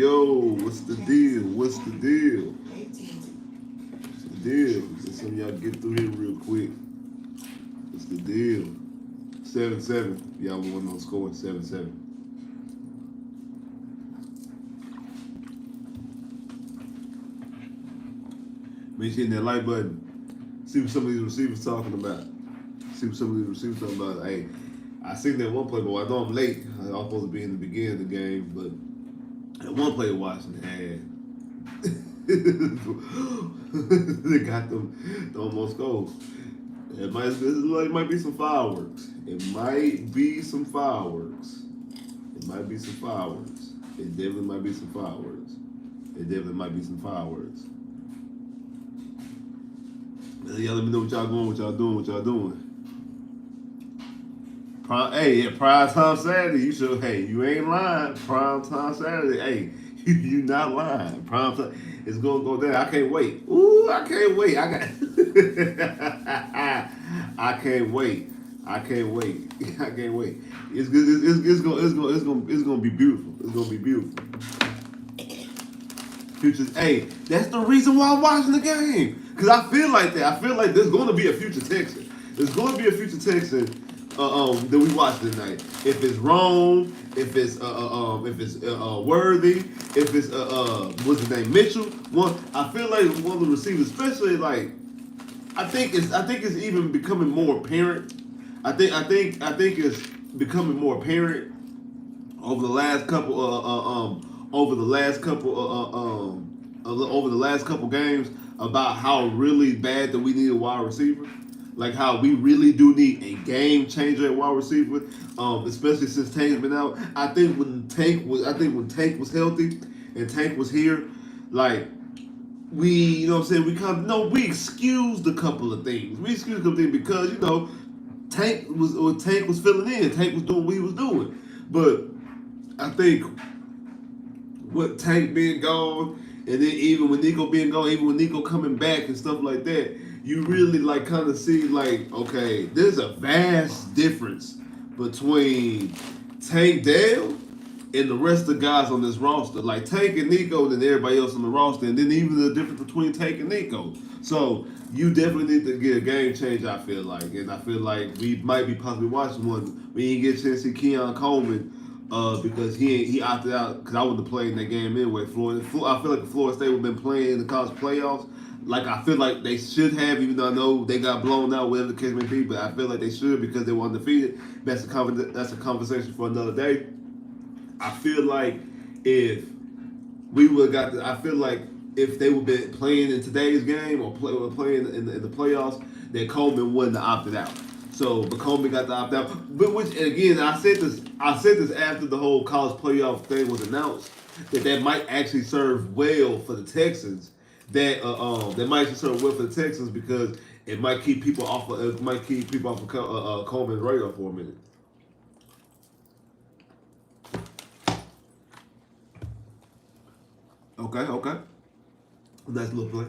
yo, what's the deal? What's the deal? What's the deal? Let some of y'all get through here real quick. What's the deal? 7-7. Y'all want to know score? 7-7. Make sure you hit that like button. See what some of these receivers talking about. See what some of these receivers talking about. Hey, I seen that one play, but I know I'm late. I was supposed to be in the beginning of the game, but that one play Washington had. They got them almost goals. It might be some fireworks. It might be some fireworks. It might be some fireworks. It definitely might be some fireworks. It definitely might be some fireworks. Y'all let me know what y'all going, what y'all doing, what y'all doing. Prime time Saturday. You should. Hey, you ain't lying. Prime time Saturday. Hey, you not lying. Prime time. It's gonna go down. I can't wait. Ooh, I can't wait. I got. I can't wait. I can't wait. I can't wait. It's good. It's gonna be beautiful. It's gonna be beautiful. Futures. Hey, that's the reason why I'm watching the game. Cause I feel like that. I feel like there's gonna be a future Texan. There's gonna be a future Texan that we watch tonight. If it's Rome, if it's Worthy, if it's what's his name, Mitchell. One, I feel like one of the receivers, especially like, I think it's even becoming more apparent. I think it's becoming more apparent over the last couple over the last couple over the last couple games about how really bad that we need a wide receiver. Like how we really do need a game changer at wide receiver, especially since Tank's been out. I think when Tank was healthy and Tank was here, like we, you know what I'm saying, we excused a couple of things. We excused a couple of things because Tank was filling in. Tank was doing what he was doing, but I think with Tank being gone, and then even with Nico being gone, even with Nico coming back and stuff like that, you really like kind of see like, okay, there's a vast difference between Tank Dale and the rest of the guys on this roster. Like Tank and Nico, and then everybody else on the roster, and then even the difference between Tank and Nico. So you definitely need to get a game change, I feel like. And I feel like we might be possibly watching one. We didn't get a chance to see Keon Coleman because he opted out because I wouldn't have played in that game anyway. I feel like Florida State would have been playing in the college playoffs. Like I feel like they should have, even though I know they got blown out, whatever the case may be. But I feel like they should because they were undefeated. That's a conversation for another day. I feel like if we would have got, I feel like if they would have been playing in today's game or playing in the playoffs, that Coleman wouldn't have opted out. So, but Coleman got to opt out. But which, and again, I said this after the whole college playoff thing was announced, that might actually serve well for the Texans. That might actually serve well for the Texans because it might keep people off of Coleman's radar for a minute. Okay. Nice little play.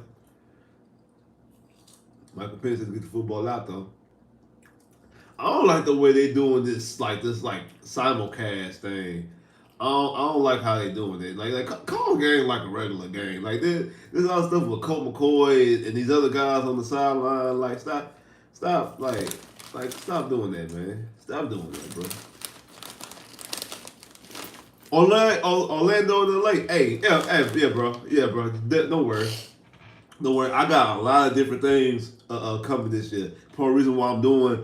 Michael Penix had to get the football out though. I don't like the way they doing this simulcast thing. I don't like how they doing it. Like call a game like a regular game. Like there's all stuff with Colt McCoy and these other guys on the sideline. Like stop doing that, man. Stop doing that, bro. Orlando in the lake. Hey, yeah, bro. Don't worry. Don't worry. I got a lot of different things coming this year. Part of the reason why I'm doing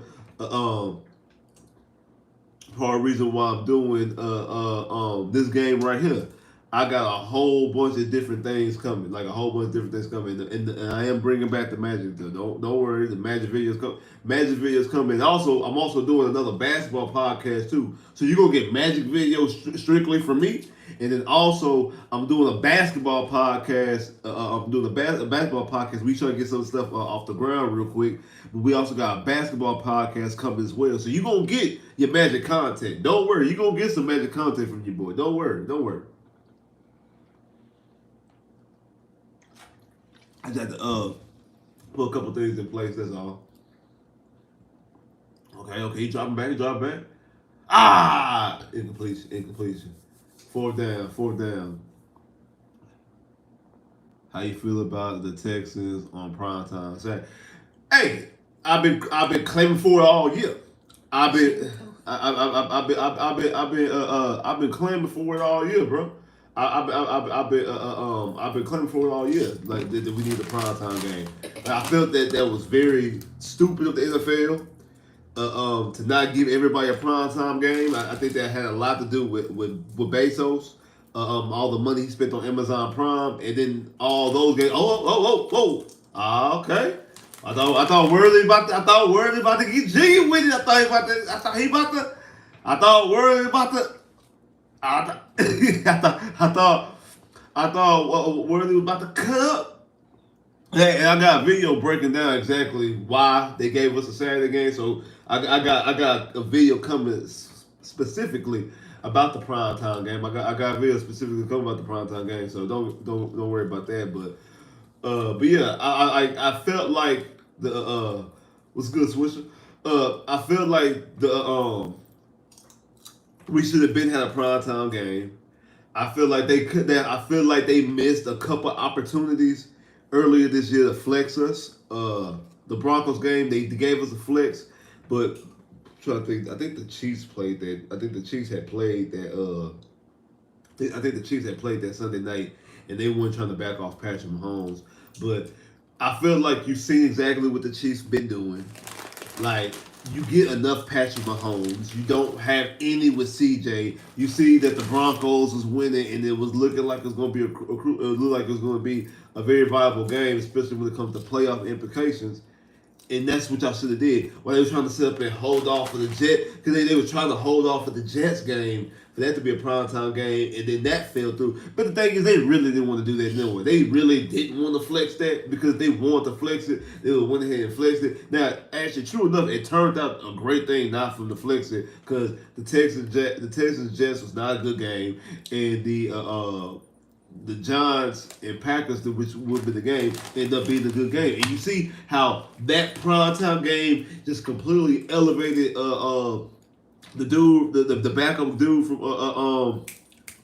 this game right here. I got a whole bunch of different things coming, like a whole bunch of different things coming, and I am bringing back the Magic. Don't worry, the Magic videos come. Magic videos coming. And also, I'm also doing another basketball podcast too. So you're gonna get Magic videos strictly from me, and then also I'm doing a basketball podcast. I'm doing a basketball podcast. We trying to get some stuff off the ground real quick. But we also got a basketball podcast coming as well. So you're gonna get your Magic content. Don't worry, you're gonna get some Magic content from your boy. Don't worry. I just had to put a couple things in place, that's all. Okay, he dropping back. Ah! Incompletion. Fourth down. How you feel about the Texans on primetime Saturday? Hey, I've been claiming for it all year. I've been I've been claiming for it all year, bro. I've been claiming for it all year, like that we need a primetime game. Like, I felt that was very stupid of the NFL to not give everybody a primetime game. I think that had a lot to do with Bezos. All the money he spent on Amazon Prime, and then all those games. Oh. Ah, okay. I thought Worthy about to get jiggy with it. I thought Worthy about to. I thought I thought Worthy was about to cut up. Hey, and I got a video breaking down exactly why they gave us a Saturday game. So I got a video coming specifically about the primetime game. I got a video specifically coming about the primetime game. So don't worry about that. But yeah, I felt like the what's good, Swisher. I felt like the we should have been had a primetime game. I feel like they could. I feel like they missed a couple opportunities earlier this year to flex us. The Broncos game, they gave us a flex, but I'm trying to think. I think the Chiefs played that. I think the Chiefs had played that. I think the Chiefs had played that Sunday night, and they weren't trying to back off Patrick Mahomes. But I feel like you've seen exactly what the Chiefs been doing. Like, you get enough Patrick Mahomes. You don't have any with CJ. You see that the Broncos was winning, and it was looking like it was going to be it looked like it was going to be a very viable game, especially when it comes to playoff implications. And that's what y'all should have did. While they were trying to sit up and hold off for the Jets, because they were trying to hold off for the Jets game, for that to be a primetime game, and then that fell through. But the thing is, they really didn't want to do that anyway. They really didn't want to flex that because they wanted to flex it. They went ahead and flexed it. Now, actually, true enough, it turned out a great thing not from the flex it, because the Texans Jets was not a good game, and the Giants and Packers, which would be the game, end up being a good game. And you see how that primetime game just completely elevated the dude, the backup dude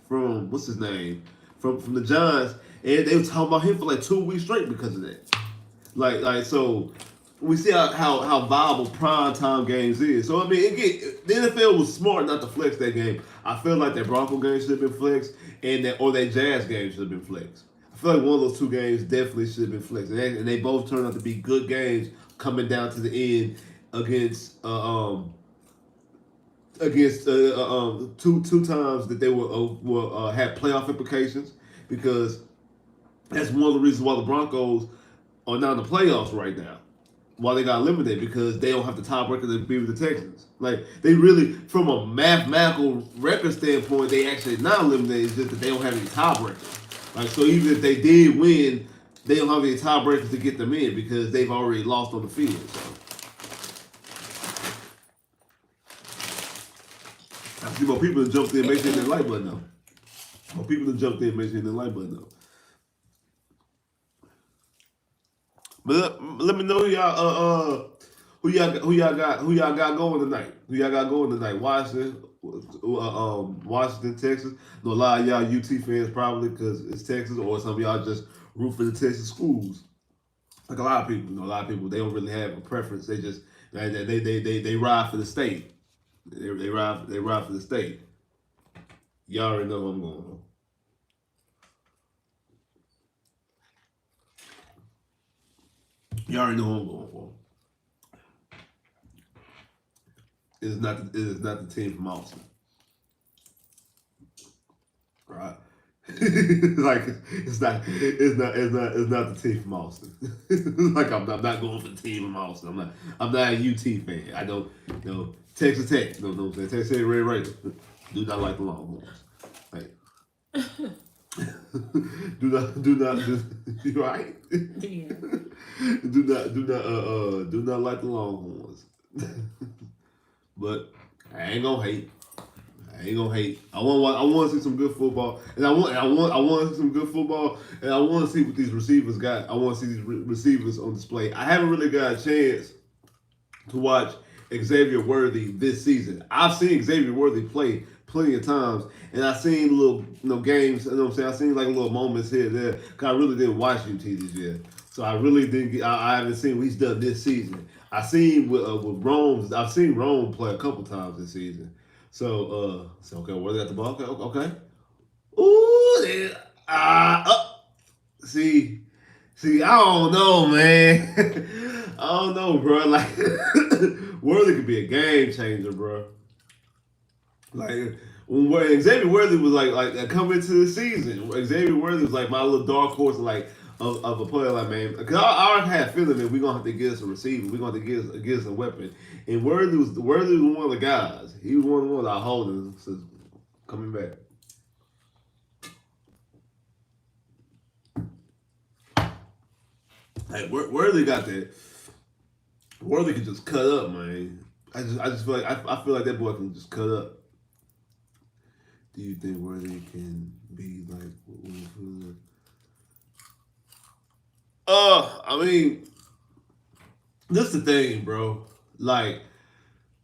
from what's his name, from the Giants, and they were talking about him for like 2 weeks straight because of that. Like so, we see how viable primetime games is. So I mean, the NFL was smart not to flex that game. I feel like that Bronco game should have been flexed, and that Jazz game should have been flexed. I feel like one of those two games definitely should have been flexed, and they both turned out to be good games coming down to the end against two times that they were had playoff implications, because that's one of the reasons why the Broncos are not in the playoffs right now. Why they got eliminated, because they don't have the tiebreaker to be with the Texans. Like, they really, from a mathematical record standpoint, they actually not eliminated. It's just that they don't have any tiebreakers. Like, so even if they did win, they don't have any tiebreakers to get them in because they've already lost on the field. So I see more people that jumped in, make sure the like button though. More people that jumped in, make sure the like button though. But let me know who y'all got going tonight. Who y'all got going tonight? Washington, Texas. I know a lot of y'all UT fans probably because it's Texas, or some of y'all just root for the Texas schools. Like a lot of people, they don't really have a preference. They just they ride for the state. They ride for the state. Y'all already know what I'm going on. You already know who I'm going for. It is not the team from Austin, right? Like it's not the team from Austin. Like I'm not going for the team from Austin. I'm not a UT fan. I don't Texas Tech. No, I'm saying Texas Tech Red Raiders do not like the Longhorns. Like, do not you right? Yeah. Do not like the Longhorns. But I ain't gonna hate. I want to see some good football, and I want to see some good football, and I want to see what these receivers got. I want to see these receivers on display. I haven't really got a chance to watch Xavier Worthy this season. I've seen Xavier Worthy play plenty of times, and I seen little games. You know what I'm saying? I seen like little moments here and there. Cause I really didn't watch UT this year, so I really didn't. I haven't seen what he's done this season. I seen with Rome. I've seen Rome play a couple times this season. So okay, where they got the ball? Okay. Ooh, up. See, I don't know, man. I don't know, bro. Like, Worthy could be a game changer, bro. Like when Xavier Worthy was like coming into the season, Xavier Worthy was like my little dark horse, like of a player, like man. Because I already had a feeling that we're gonna have to get us a receiver, we're gonna have to get us a weapon. And Worthy was one of the guys. He was one of our holders coming back. Like Worthy got that. Worthy can just cut up, man. I just feel like I feel like that boy can just cut up. Do you think Worthy can be like? I mean, this is the thing, bro. Like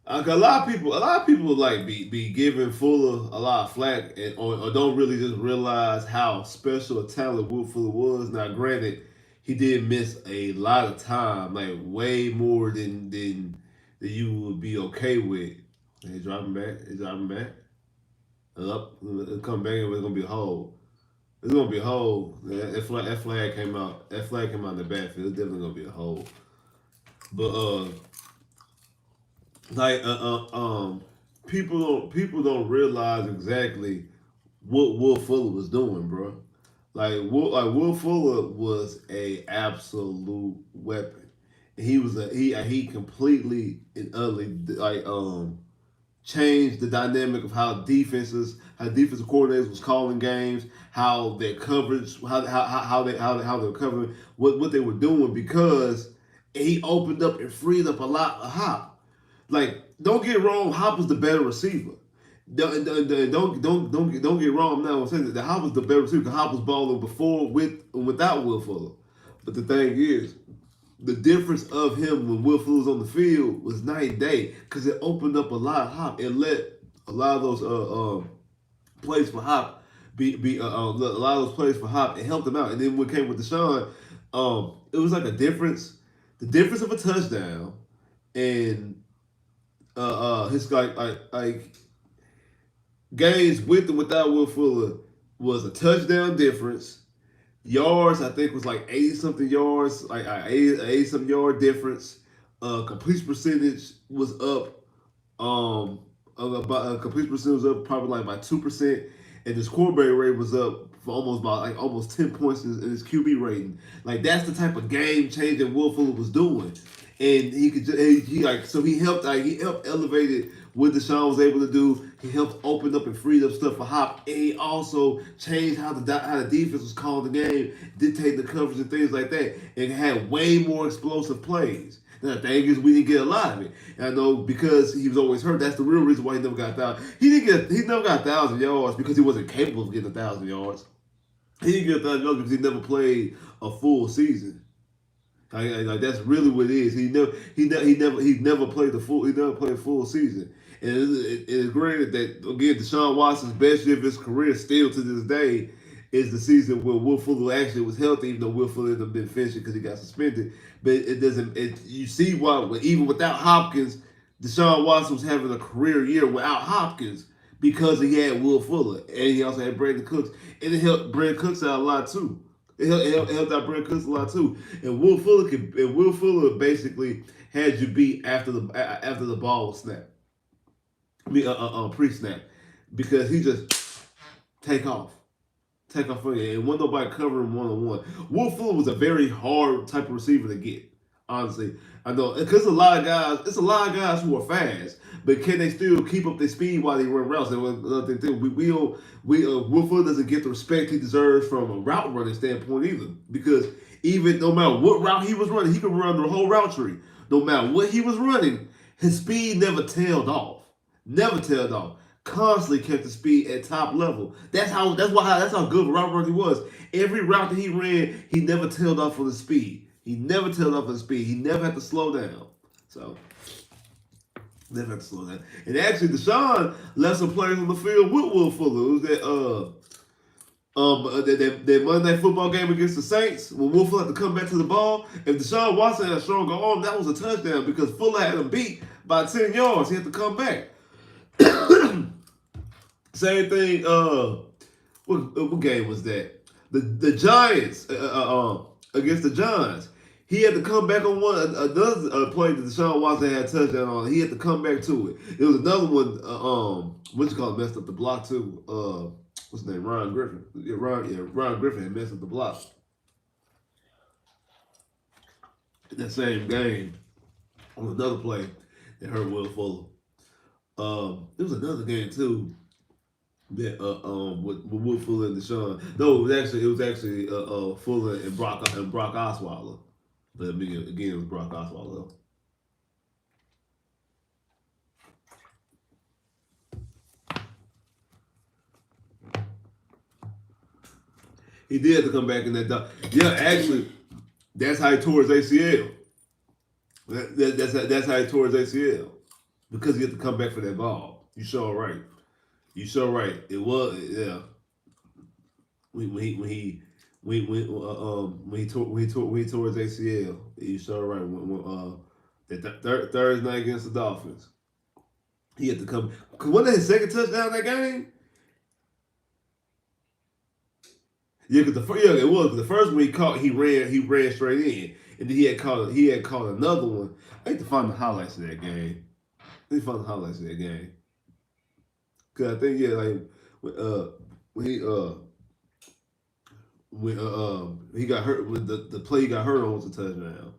a lot of people like be giving Fuller a lot of flack or don't really just realize how special a talent Will Fuller was. Now, granted, he did miss a lot of time, like way more than you would be okay with. They dropping back. They dropping back. Up. It'll come back and it's gonna be a hole. It's gonna be a hole. That flag came out. That flag came out in the backfield. It's definitely gonna be a hole. But like people don't realize exactly what Will Fuller was doing, bro. Will Fuller was a absolute weapon. He completely and utterly changed the dynamic of how defensive coordinators was calling games, how their coverage, how they were covering what they were doing because he opened up and freed up a lot of Hop. Like, don't get wrong, Hop was the better receiver. Don't get wrong. I'm not saying that Hop was the better receiver because Hop was balling before without Will Fuller. But the thing is, the difference of him when Will Fuller was on the field was night and day because it opened up a lot of Hop. It let a lot of those plays for Hop be a lot of those plays for Hop. It helped him out. And then when it came with Deshaun, it was like a difference. The difference of a touchdown and his like games with and without Will Fuller was a touchdown difference. Yards, I think, was like 80 something yards, like 80 something yard difference. Completion percentage was up. About completion percentage was up probably like by 2%, and his quarterback rate was up for almost 10 points in his QB rating. Like that's the type of game change that Will Fuller was doing, and he could he helped elevate it what Deshaun was able to do. He helped open up and freed up stuff for Hop, and he also changed how the defense was calling the game, dictating the coverage and things like that, and had way more explosive plays. Now, the thing is, we didn't get a lot of it. And I know because he was always hurt. That's the real reason why he never got 1,000. He never got 1,000 yards because he wasn't capable of getting 1,000 yards. He didn't get 1,000 yards because he never played a full season. Like that's really what it is. He never played a full season. And it is granted that again, Deshaun Watson's best year of his career still to this day is the season where Will Fuller actually was healthy, even though Will Fuller ended up being finishing because he got suspended. But it doesn't. You see why even without Hopkins, Deshaun Watson was having a career year without Hopkins because he had Will Fuller and he also had Brandon Cooks, and it helped Brandon Cooks out a lot too. It helped out Brandon Cooks a lot too. And Will Fuller basically had you beat after the ball was snapped. I mean, pre-snap, because he just take off for you, and wasn't nobody covering one on one. Will Fuller was a very hard type of receiver to get. Honestly, I know because it's a lot of guys who are fast, but can they still keep up their speed while they run routes? And another thing, Will Fuller doesn't get the respect he deserves from a route running standpoint either, because even no matter what route he was running, he could run the whole route tree. No matter what he was running, his speed never tailed off. Never tailed off. Constantly kept the speed at top level. That's how good of a route runner he was. Every route that he ran, he never tailed off on the speed. He never tailed off on the speed. He never had to slow down. So They have to slow down. And actually, Deshaun left some players on the field with Will Fuller. It was that Monday Night Football game against the Saints when Will Fuller had to come back to the ball. If Deshaun Watson had a stronger arm, that was a touchdown because Fuller had him beat by 10 yards. He had to come back. Same thing. What game was that? The Giants against the Giants. He had to come back on another play that Deshaun Watson had a touchdown on. He had to come back to it. It was another one. What you call it? Messed up the block too. What's his name? Ryan Griffin. Ryan Griffin had messed up the block in that same game on another play that hurt Will Fuller. There was another game too that with Will Fuller and Deshaun. No, it was actually Fuller and Brock Osweiler. But I mean, again, it was Brock Osweiler. He did have to come back in that dog. Yeah, actually, that's how he tore his ACL. That's how he tore his ACL because he had to come back for that ball. You sure right. You sure right. It was when he tore his ACL. You sure right. That Thursday night against the Dolphins, he had to come. Cause wasn't that his second touchdown that game? Yeah, it was. The first one he caught, he ran straight in, and then he had caught another one. I need to find the highlights of that game. Cause I think when he got hurt, when the play he got hurt on was a touchdown,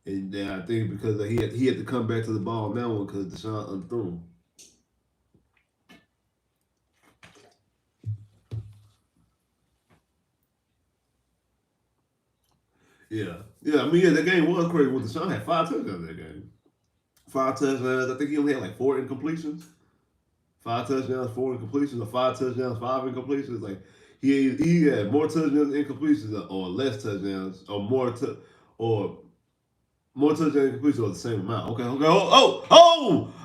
and then I think because he had to come back to the ball on that one because Deshaun underthrew him. Yeah. I mean, that game was crazy. With Deshaun had 5 touchdowns that game. 5 touchdowns. I think he only had like 4 incompletions. 5 touchdowns, 4 incompletions, or 5 touchdowns, 5 incompletions. Like he had more touchdowns and incompletions, or less touchdowns, or more touchdowns and incompletions, or the same amount. Okay.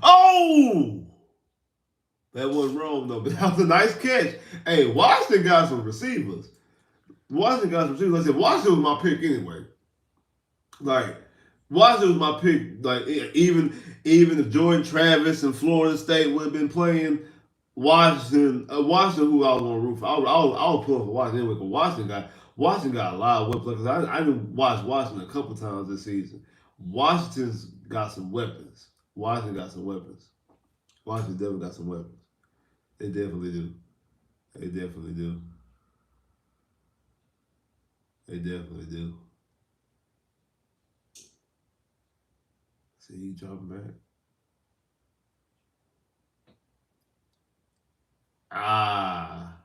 Oh! That wasn't wrong though, but that was a nice catch. Hey, Washington got some receivers. I said Washington was my pick anyway. Like Washington was my pick. Like even if Jordan Travis and Florida State would have been playing, Washington, who I was going to root for. I was pulling for Washington anyway. Because Washington got a lot of weapons. I didn't watch Washington a couple times this season. Washington's got some weapons. Washington definitely got some weapons. They definitely do. They definitely do. See, he dropping back. Ah.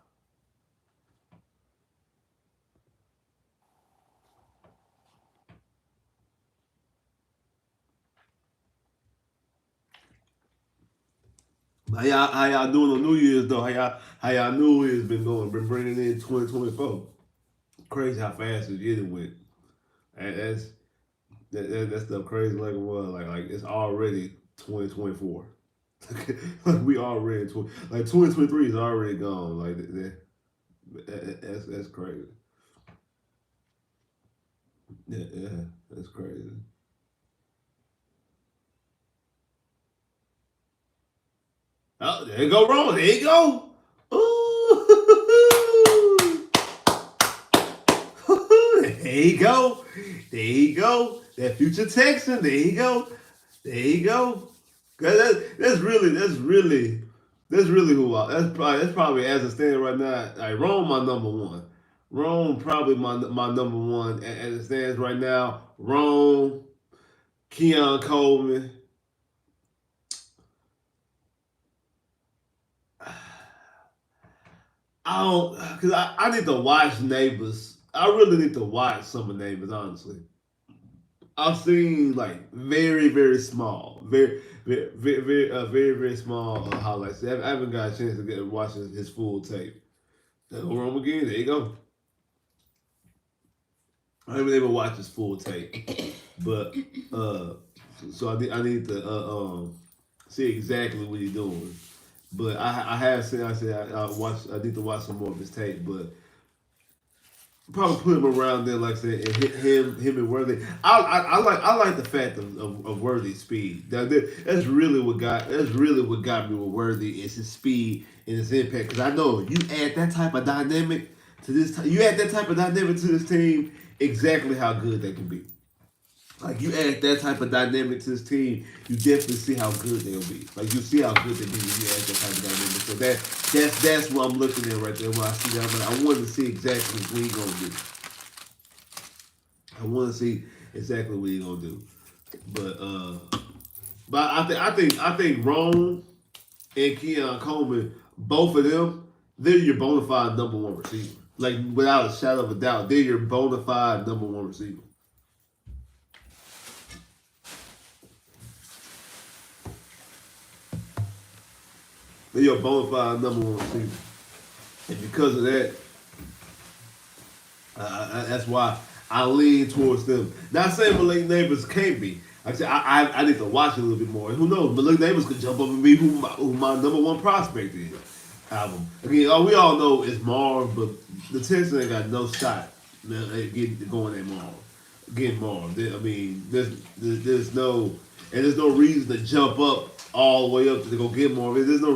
How y'all doing on New Year's though? How y'all New Year's been going? Been bringing in 2024. Crazy how fast this year went. That's stuff crazy like it was. Like it's already 2024. Like we already 2023 is already gone. Like that's crazy. Yeah, that's crazy. Oh, there you go, wrong. There you go. Ooh. There you go. There you go. That future Texan. There you go. That's really who that's probably as it stands right now. Like Rome, my number one. Rome probably my number one as it stands right now. Rome, Keon Coleman. I don't because I need to watch Neighbors. I really need to watch some of Neighbors, honestly. I've seen like very small, very small highlights. I haven't got a chance to get watch his full tape. Go Rome again. There you go. I haven't able to watch his full tape, but so I need to see exactly what he's doing. But I have seen. I need to watch some more of his tape. But probably put him around there, like I said, and hit him and Worthy. I like the fact of Worthy's speed. That's really what got me with Worthy is his speed and his impact. Because I know you add that type of dynamic to this, you add that type of dynamic to this team, exactly how good they can be. Like you add that type of dynamic to this team, you definitely see how good they'll be. Like you see how good they be when you add that type of dynamic. So that's what I'm looking at right there. When I see that, but I want to see exactly what he gonna do. I want to see exactly what he gonna do. But I think Rome and Keon Coleman, both of them, they're your bona fide number one receiver. Like without a shadow of a doubt, they're your bona fide number one receiver. They're your bona fide number one receiver. And because of that, that's why I lean towards them. Not saying Malik Neighbors can't be. Like I said, I need to watch it a little bit more. Who knows? Malik Neighbors could jump up and be who my number one prospect is. Album. Again, we all know it's Marv, but the Texans ain't got no shot at going at Marv. Getting Marv. I mean, there's no reason to jump up all the way up to go get Marv. There's no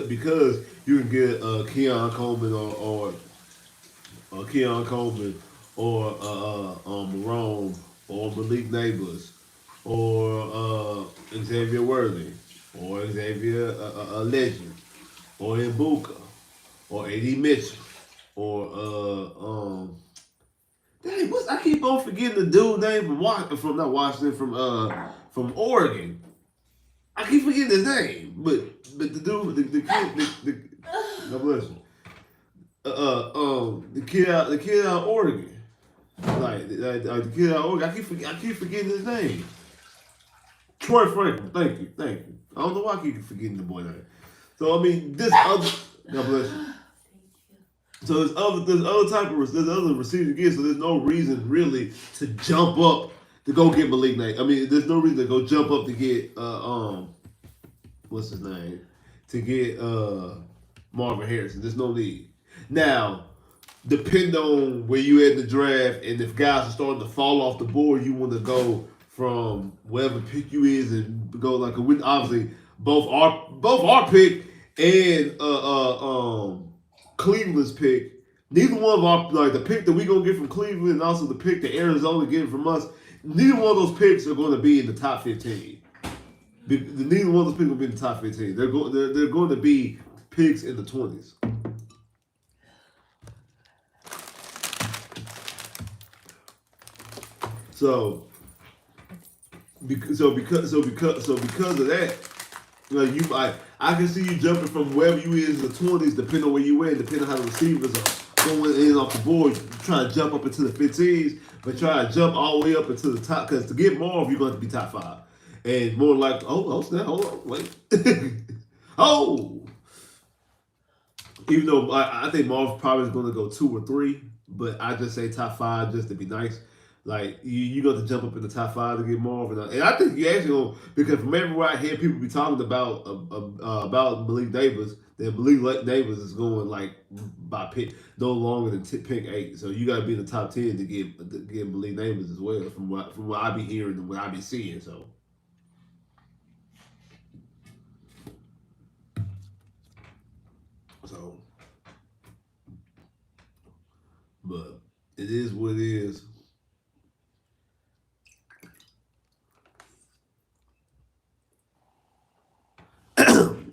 because you can get Keon Coleman or Keon Coleman or Marone or Malik Neighbors or Xavier Worthy or Xavier Legend or Ibuka or A.D. Mitchell or dang, I keep on forgetting the dude name from not Washington from Oregon. I keep forgetting his name, but the dude the kid the God bless you. The kid out of Oregon, the kid out of Oregon. I keep forgetting his name. Troy Franklin. Thank you. I don't know why I keep forgetting the boy name. So I mean, this other God bless you. So there's other receivers again. So there's no reason really to jump up to go get Malik Knight. I mean, there's no reason to go jump up to get what's his name to get Marvin Harrison. There's no need. Now, depend on where you at in the draft, and if guys are starting to fall off the board, you want to go from wherever pick you is and go like obviously both our pick and Cleveland's pick. Neither one of our the pick that we gonna get from Cleveland and also the pick that Arizona getting from us. Neither one of those picks are going to be in the top 15. Neither one of those picks will be in the top 15. They're going to be picks in the 20s. So because of that, I can see you jumping from wherever you is in the 20s, depending on where you in, depending on how the receivers are going in off the board, trying to jump up into the 15s, but try to jump all the way up into the top. Because to get Marv, you're going to be top 5, and more like snap, hold on, wait, even though I think Marv probably is going to go 2 or 3, but I just say top 5 just to be nice. Like you got to jump up in the top 5 to get Marv, and I think you actually gonna, because from everywhere I hear people be talking about Malik Davis, that Malik Davis is going like by pick no longer than pick 8. So you got to be in the top 10 to get Malik Davis as well. From what I be hearing and what I be seeing, so but it is what it is.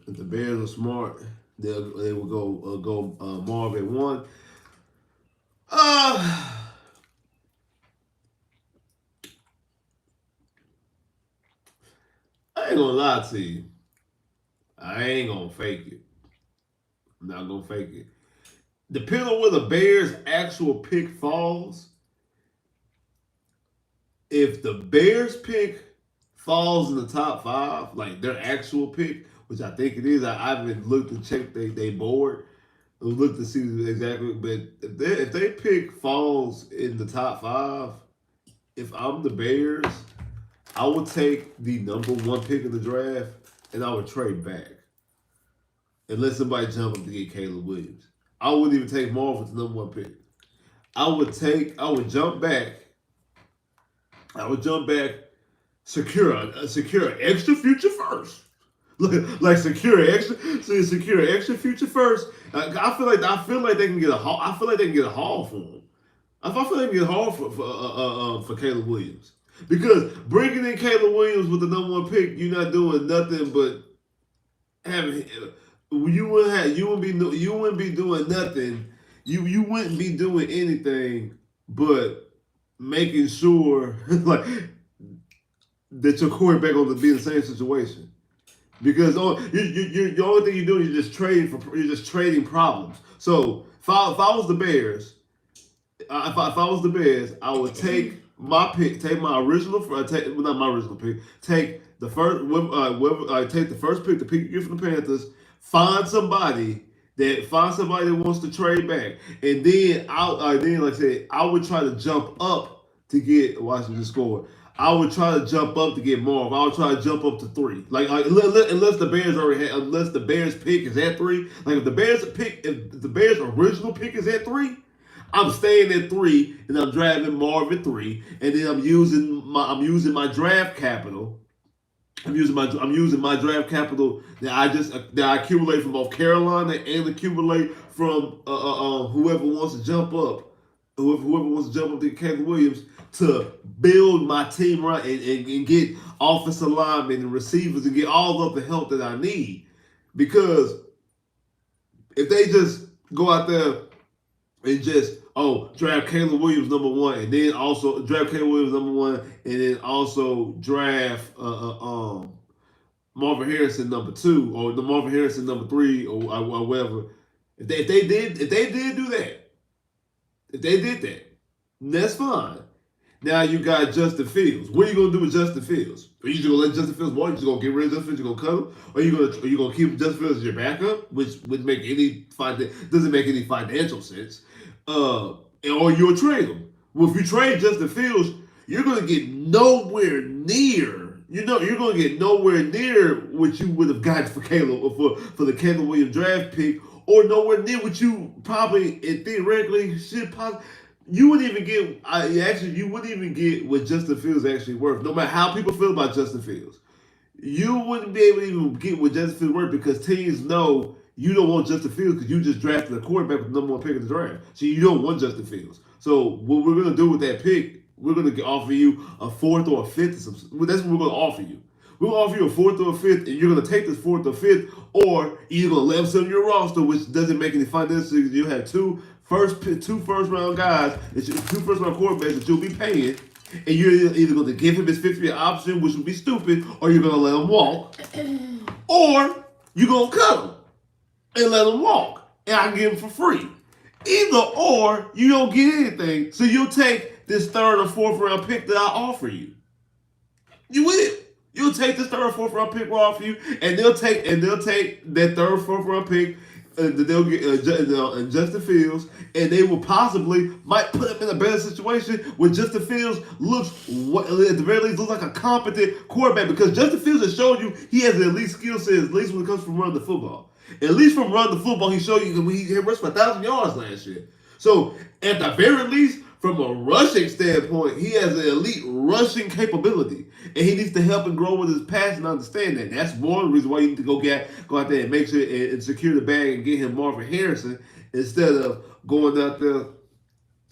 If the Bears are smart, they will go Marv at 1. I ain't gonna lie to you. I ain't gonna fake it. I'm not gonna fake it. Depending on where the Bears' actual pick falls, if the Bears pick falls in the top 5, like their actual pick, which I think it is, I haven't looked to check they board, look to see exactly. But if they pick falls in the top 5, if I'm the Bears, I would take the number 1 pick in the draft and I would trade back and let somebody jump up to get Caleb Williams. I wouldn't even take Marv with the number one pick. I would jump back. Secure an extra future first. Like secure an extra future first. I feel like they can get a haul. I feel like they can get a haul for him. I feel like they can get a haul for Caleb Williams, because bringing in Caleb Williams with the number one pick, you're not doing nothing but having. You wouldn't be doing nothing. You wouldn't be doing anything but making sure like that your quarterback going to be in the same situation. Because the only thing you're doing is you're just trading problems. So if I was the Bears, if I was the Bears, I would take my pick, take my original, not my original pick, take the first, take the first pick, the pick you get from the Panthers, find somebody that wants to trade back, and then like I said, I would try to jump up to get Washington score. I would try to jump up to get Marv. I would try to jump up to 3. Unless the Bears pick is at 3. Like if the Bears original pick is at 3, I'm staying at 3 and I'm drafting Marv at 3, and then I'm using my draft capital. I'm using my draft capital that I accumulate from both Carolina and accumulate from whoever wants to jump up. Whoever wants to jump up to Caleb Williams, to build my team right and get offensive linemen and receivers and get all of the help that I need. Because if they just go out there and just draft Caleb Williams number 1, and then also draft Caleb Williams number 1, and then also draft Marvin Harrison number 2, or the Marvin Harrison number 3, or whatever. If they did do that, if they did that, that's fine. Now you got Justin Fields. What are you gonna do with Justin Fields? Are you just gonna let Justin Fields walk? You just gonna get rid of Justin Fields? You gonna cut him? Or are you gonna keep Justin Fields as your backup, which doesn't make any financial sense? Or you'll trade him. Well, if you trade Justin Fields, you're gonna get nowhere near. You're gonna get nowhere near what you would have gotten for for the Caleb Williams draft pick, or nowhere near what you probably and theoretically should possibly. You wouldn't even get what Justin Fields actually worth. No matter how people feel about Justin Fields, you wouldn't be able to even get what Justin Fields worth, because teams know you don't want Justin Fields because you just drafted a quarterback with the number 1 pick in the draft. So you don't want Justin Fields. So what we're gonna do with that pick, we're gonna offer you a 4th or a 5th. That's what we're gonna offer you. We're gonna offer you a 4th or a 5th, and you're gonna take this 4th or 5th, or you're gonna let them sit on your roster, which doesn't make any financial sense. You have two first round guys, two first round quarterbacks that you'll be paying, and you're either going to give him his 5th year option, which would be stupid, or you're going to let him walk, or you're going to cut him and let him walk, and I can give him for free. Either or, you don't get anything, so you'll take this 3rd or 4th round pick that I offer you. You will. You'll take this 3rd or 4th round pick we'll offer you, and they'll take that 3rd or 4th round pick. They'll get Justin Fields, and they will might put him in a better situation where Justin Fields looks, at the very least, looks like a competent quarterback, because Justin Fields has shown you he has the elite skill set, at least when it comes from running the football. At least from running the football, he showed you he rushed for 1,000 yards last year. So at the very least, from a rushing standpoint, he has an elite rushing capability, and he needs to help and grow with his passion and understand that. That's one reason why you need to go out there and make sure and secure the bag and get him Marvin Harrison, instead of going out there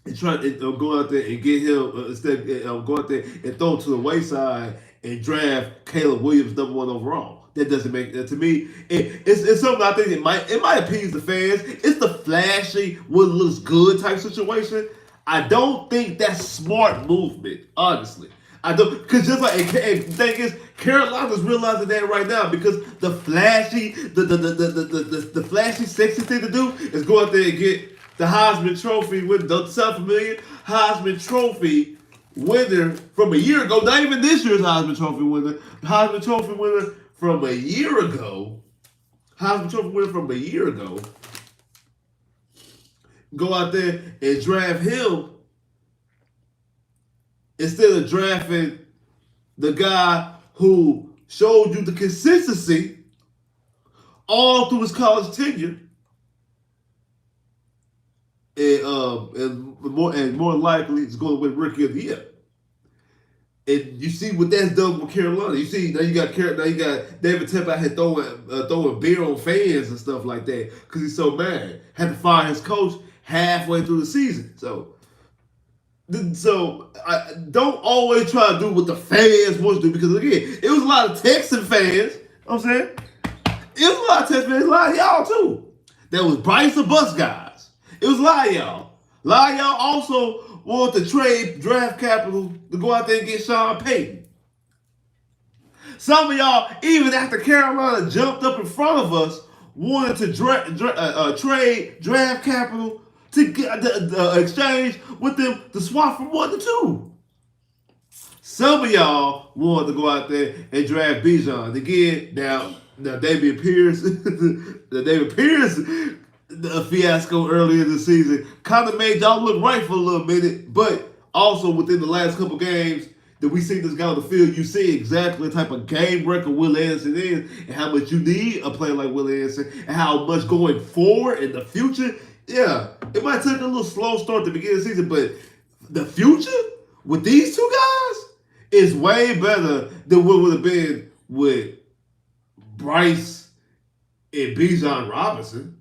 and trying to go out there and get him go out there and throw him to the wayside and draft Caleb Williams number 1 overall. That doesn't make to me. It's something I think it might appease the fans. It's the flashy, what looks good type situation. I don't think that's smart movement, honestly. I don't, because just like, and the thing is, Carolina's realizing that right now, because the flashy, the flashy, sexy thing to do is go out there and get the Heisman Trophy with the $7 Heisman Trophy winner from a year ago. Not even this year's Heisman Trophy winner. Heisman Trophy winner from a year ago. Heisman Trophy winner from a year ago. Go out there and draft him instead of drafting the guy who showed you the consistency all through his college tenure, and more likely is going to win Rookie of the Year. And you see what that's done with Carolina. You see now you got David Tepper out here throwing beer on fans and stuff like that because he's so mad. Had to fire his coach halfway through the season. So I don't always try to do what the fans want to do because again, it was a lot of Texan fans. You know what I'm saying? It was a lot of Texan fans, a lot of y'all too. That was Bryce the Bus guys. It was a lot of y'all. A lot of y'all also want to trade draft capital to go out there and get Sean Payton. Some of y'all, even after Carolina jumped up in front of us, wanted to trade draft capital to get the exchange with them to swap from 1 to 2. Some of y'all wanted to go out there and draft Bijan. Again, now David Pierce, the fiasco earlier this season kind of made y'all look right for a little minute, but also within the last couple games that we see this guy on the field, you see exactly the type of game record Will Anderson is and how much you need a player like Will Anderson and how much going forward in the future. Yeah, it might take a little slow start to begin the season, but the future with these two guys is way better than what would have been with Bryce and Bijan Robinson.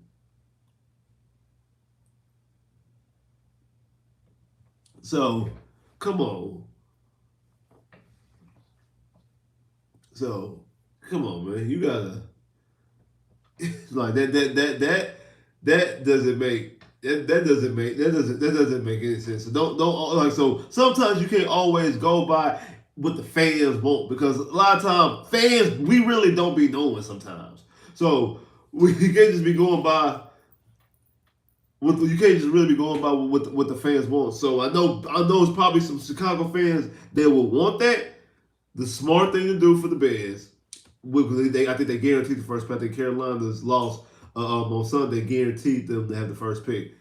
So, come on. So, come on, man. You gotta like that doesn't make any sense. So don't like so sometimes you can't always go by what the fans want because a lot of times fans we really don't be knowing sometimes. So we can't just be going by you can't just really be going by what the fans want. So I know it's probably some Chicago fans that will want that. The smart thing to do for the Bears, I think they guaranteed the first pick. I think Carolina's lost on Sunday, guaranteed them to have the first pick.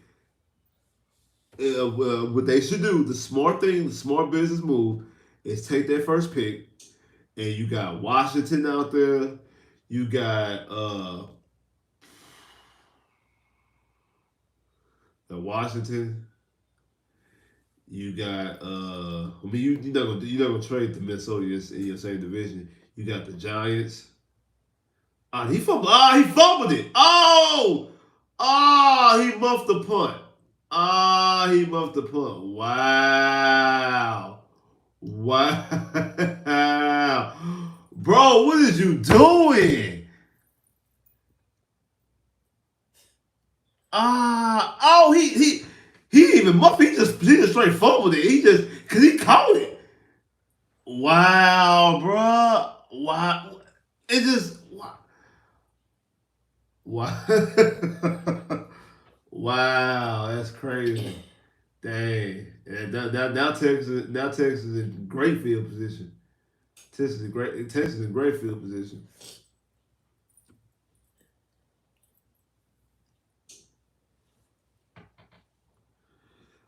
What they should do, the smart business move, is take their first pick, and you got Washington out there, you got Washington. You got you're not gonna trade to Minnesota in your same division. You got the Giants. He fumbled. He fumbled it. He muffed the punt. He muffed the punt. Wow. Bro, what is you doing? He even muffed. He just straight fumbled it. Cause he caught it. Wow, bro. Wow. It just wow. Wow, that's crazy. Dang. And now Texas is in great field position. Texas is in great field position.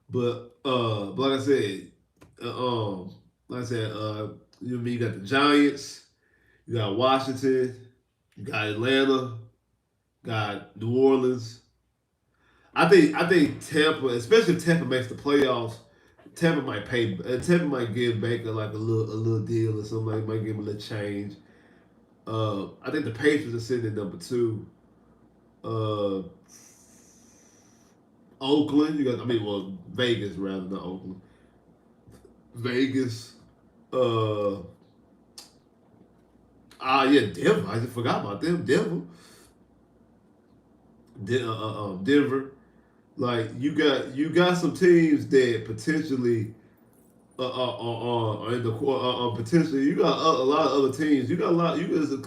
But like I said, you got the Giants, you got Washington, you got Atlanta, got New Orleans. I think Tampa, especially if Tampa makes the playoffs, Tampa might give Baker like a little deal or something. Like might give him a little change. I think the Patriots are sitting at number 2. Oakland, Vegas rather than Oakland. Vegas. Denver. I just forgot about them. Denver. Like you got some teams that potentially are in the potentially. You got a lot of other teams.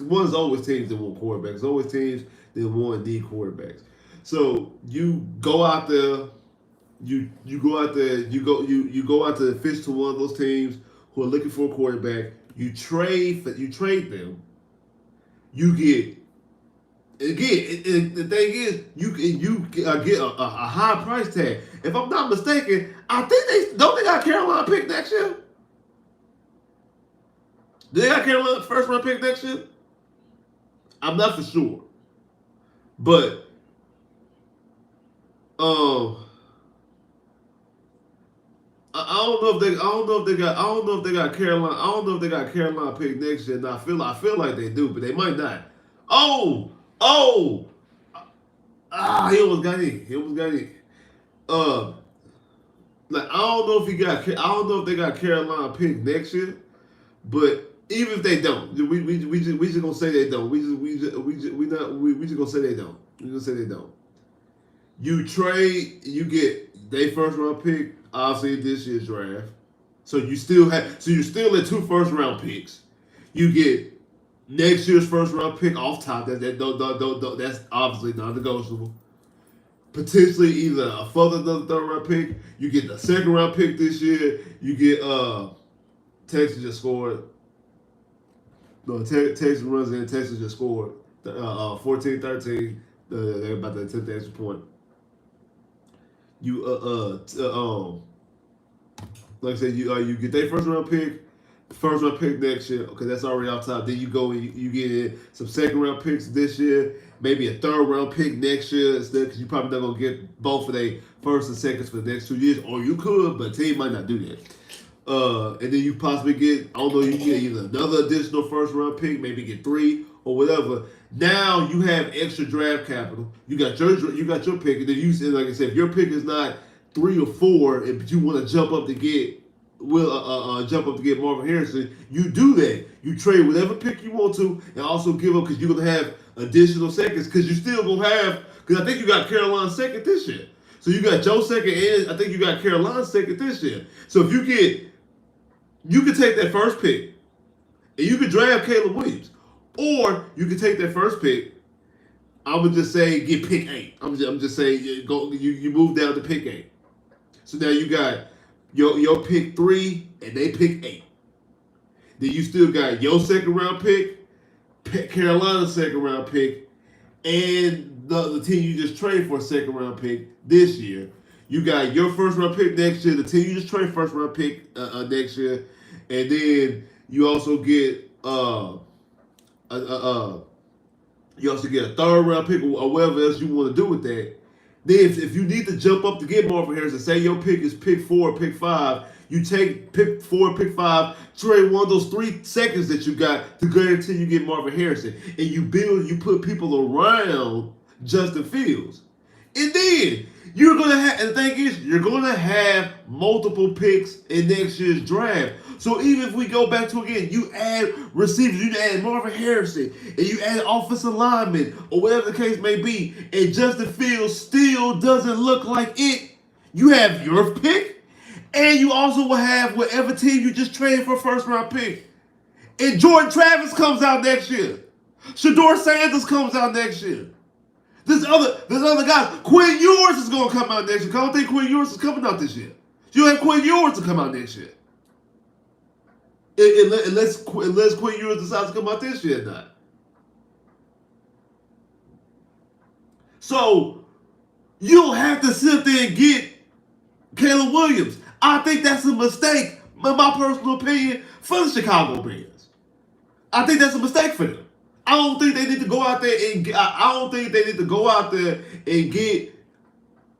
One's always teams that want quarterbacks. There's always teams that want need quarterbacks. So you go out there, you go out there to fish to one of those teams who are looking for a quarterback. You trade them. You get again. The thing is, you get a high price tag. If I'm not mistaken, I think they got Carolina picked next year. Do they got Carolina first round pick next year? I'm not for sure, but um, I don't know if they. I don't know if they got. I don't know if they got Carolina. I don't know if they got Carolina pick next year. And I feel like they do, but they might not. Oh, oh, he almost got it. He almost got it. Uh, like I don't know if he got. I don't know if they got Carolina pick next year, but even if they don't, we just gonna say they don't. We just gonna say they don't. We gonna say they don't. You trade, you get their first round pick, obviously this year's draft. So you're still at 2 first round picks. You get next year's first round pick off top. That's obviously non-negotiable. Potentially either a further another third round pick. You get the second round pick this year. You get Texas just scored. No, Texas runs in. Texas just scored 14-13. They're about to attempt the extra point. You like I said, you get their first round pick next year. Okay, that's already off top. Then you go and you get in some second round picks this year, maybe a third round pick next year instead, because you probably not gonna get both of their first and seconds for the next 2 years, or you could, but team might not do that. And then you possibly get, I don't know, you get either another additional first round pick, maybe get 3 or whatever. Now you have extra draft capital. You got your pick, and then you said, like I said, if your pick is not 3 or 4, but you want to jump up to get Marvin Harrison, you do that. You trade whatever pick you want to, and also give up because you're gonna have additional seconds because you still gonna have. Because I think you got Carolina second this year, so you got Joe second, and I think you got Carolina second this year. So if you can take that first pick, and you can draft Caleb Williams, or you can take that first pick. I would just say get pick 8. I'm just saying you move down to pick 8. So now you got your pick 3 and they pick 8. Then you still got your second round pick, Carolina's second round pick, and the team you just trade for a second round pick this year. You got your first round pick next year, the team you just trade first round pick next year, and then you also get you also get a third round pick or whatever else you want to do with that. Then if you need to jump up to get Marvin Harrison, say your pick is pick 4 or pick 5, you take pick 4 or pick 5, trade one of those 3 seconds that you got to guarantee you get Marvin Harrison. And you put people around Justin Fields. And then you're going to have, and the thing is, you're going to have multiple picks in next year's draft. So even if we go back to, again, you add receivers, you add Marvin Harrison, and you add offensive linemen, or whatever the case may be, and Justin Fields still doesn't look like it, you have your pick, and you also will have whatever team you just traded for a first round pick. And Jordan Travis comes out next year. Shador Sanders comes out next year. There's other guys. Quinn Ewers is going to come out next year. I don't think Quinn Ewers is coming out this year. You don't have Quinn Ewers to come out next year. Unless Quinn Ewers decides to come out this year or not. So, you don't have to sit there and get Caleb Williams. I think that's a mistake, in my personal opinion, for the Chicago Bears. I think that's a mistake for them. I don't think they need to go out there and get. I don't think they need to go out there and get.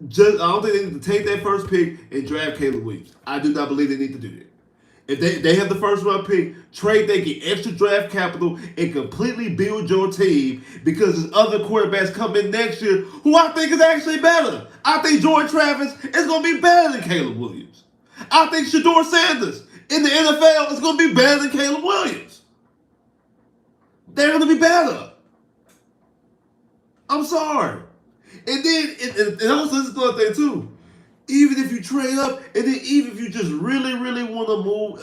I don't think they need to take that first pick and draft Caleb Williams. I do not believe they need to do that. If they have the first round pick, trade, they get extra draft capital and completely build your team because there's other quarterbacks coming next year who I think is actually better. I think Jordan Travis is going to be better than Caleb Williams. I think Shador Sanders in the NFL is going to be better than Caleb Williams. They're going to be better. I'm sorry. And then, and also this is another thing too. Even if you trade up, and then even if you just really, really want to move,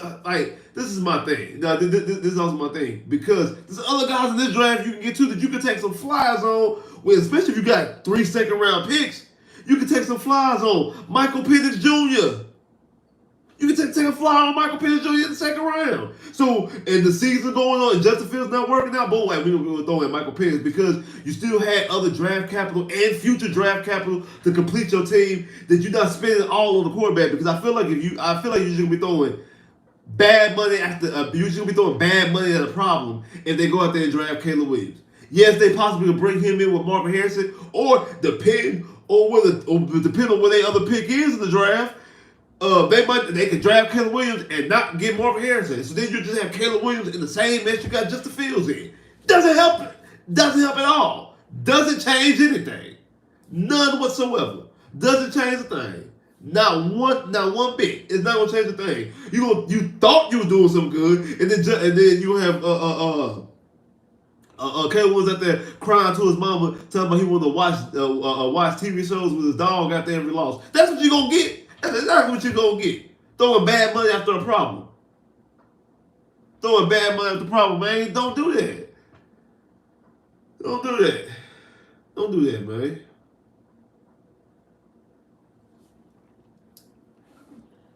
this is my thing. Now, this is also my thing. Because there's other guys in this draft you can get to that you can take some flyers on, especially if you got 3 second-round picks. You can take some flyers on. Michael Penix Jr. You can take a flyer on Michael Penix Jr. in the second round. So, and the season going on, and Justin Fields not working out, boom, we're going to throw in Michael Penix because you still had other draft capital and future draft capital to complete your team that you're not spending all on the quarterback. Because I feel like you're just going to be throwing Bad money after usually be throwing bad money at a problem if they go out there and draft Caleb Williams. Yes, they possibly could bring him in with Marvin Harrison, or depend on where their other pick is in the draft. They could draft Caleb Williams and not get Marvin Harrison. So then you just have Caleb Williams in the same mess you got Justin Fields in. Doesn't help it. Doesn't help at all. Doesn't change anything. None whatsoever. Doesn't change a thing. Not one bit. It's not gonna change a thing. You thought you were doing something good, and then you have Caleb was out there crying to his mama, telling him he wanted to watch TV shows with his dog out there every loss. That's what you gonna get. That's exactly what you gonna get. Throwing bad money after a problem. Throwing bad money after a problem, man. Don't do that. Don't do that. Don't do that, man.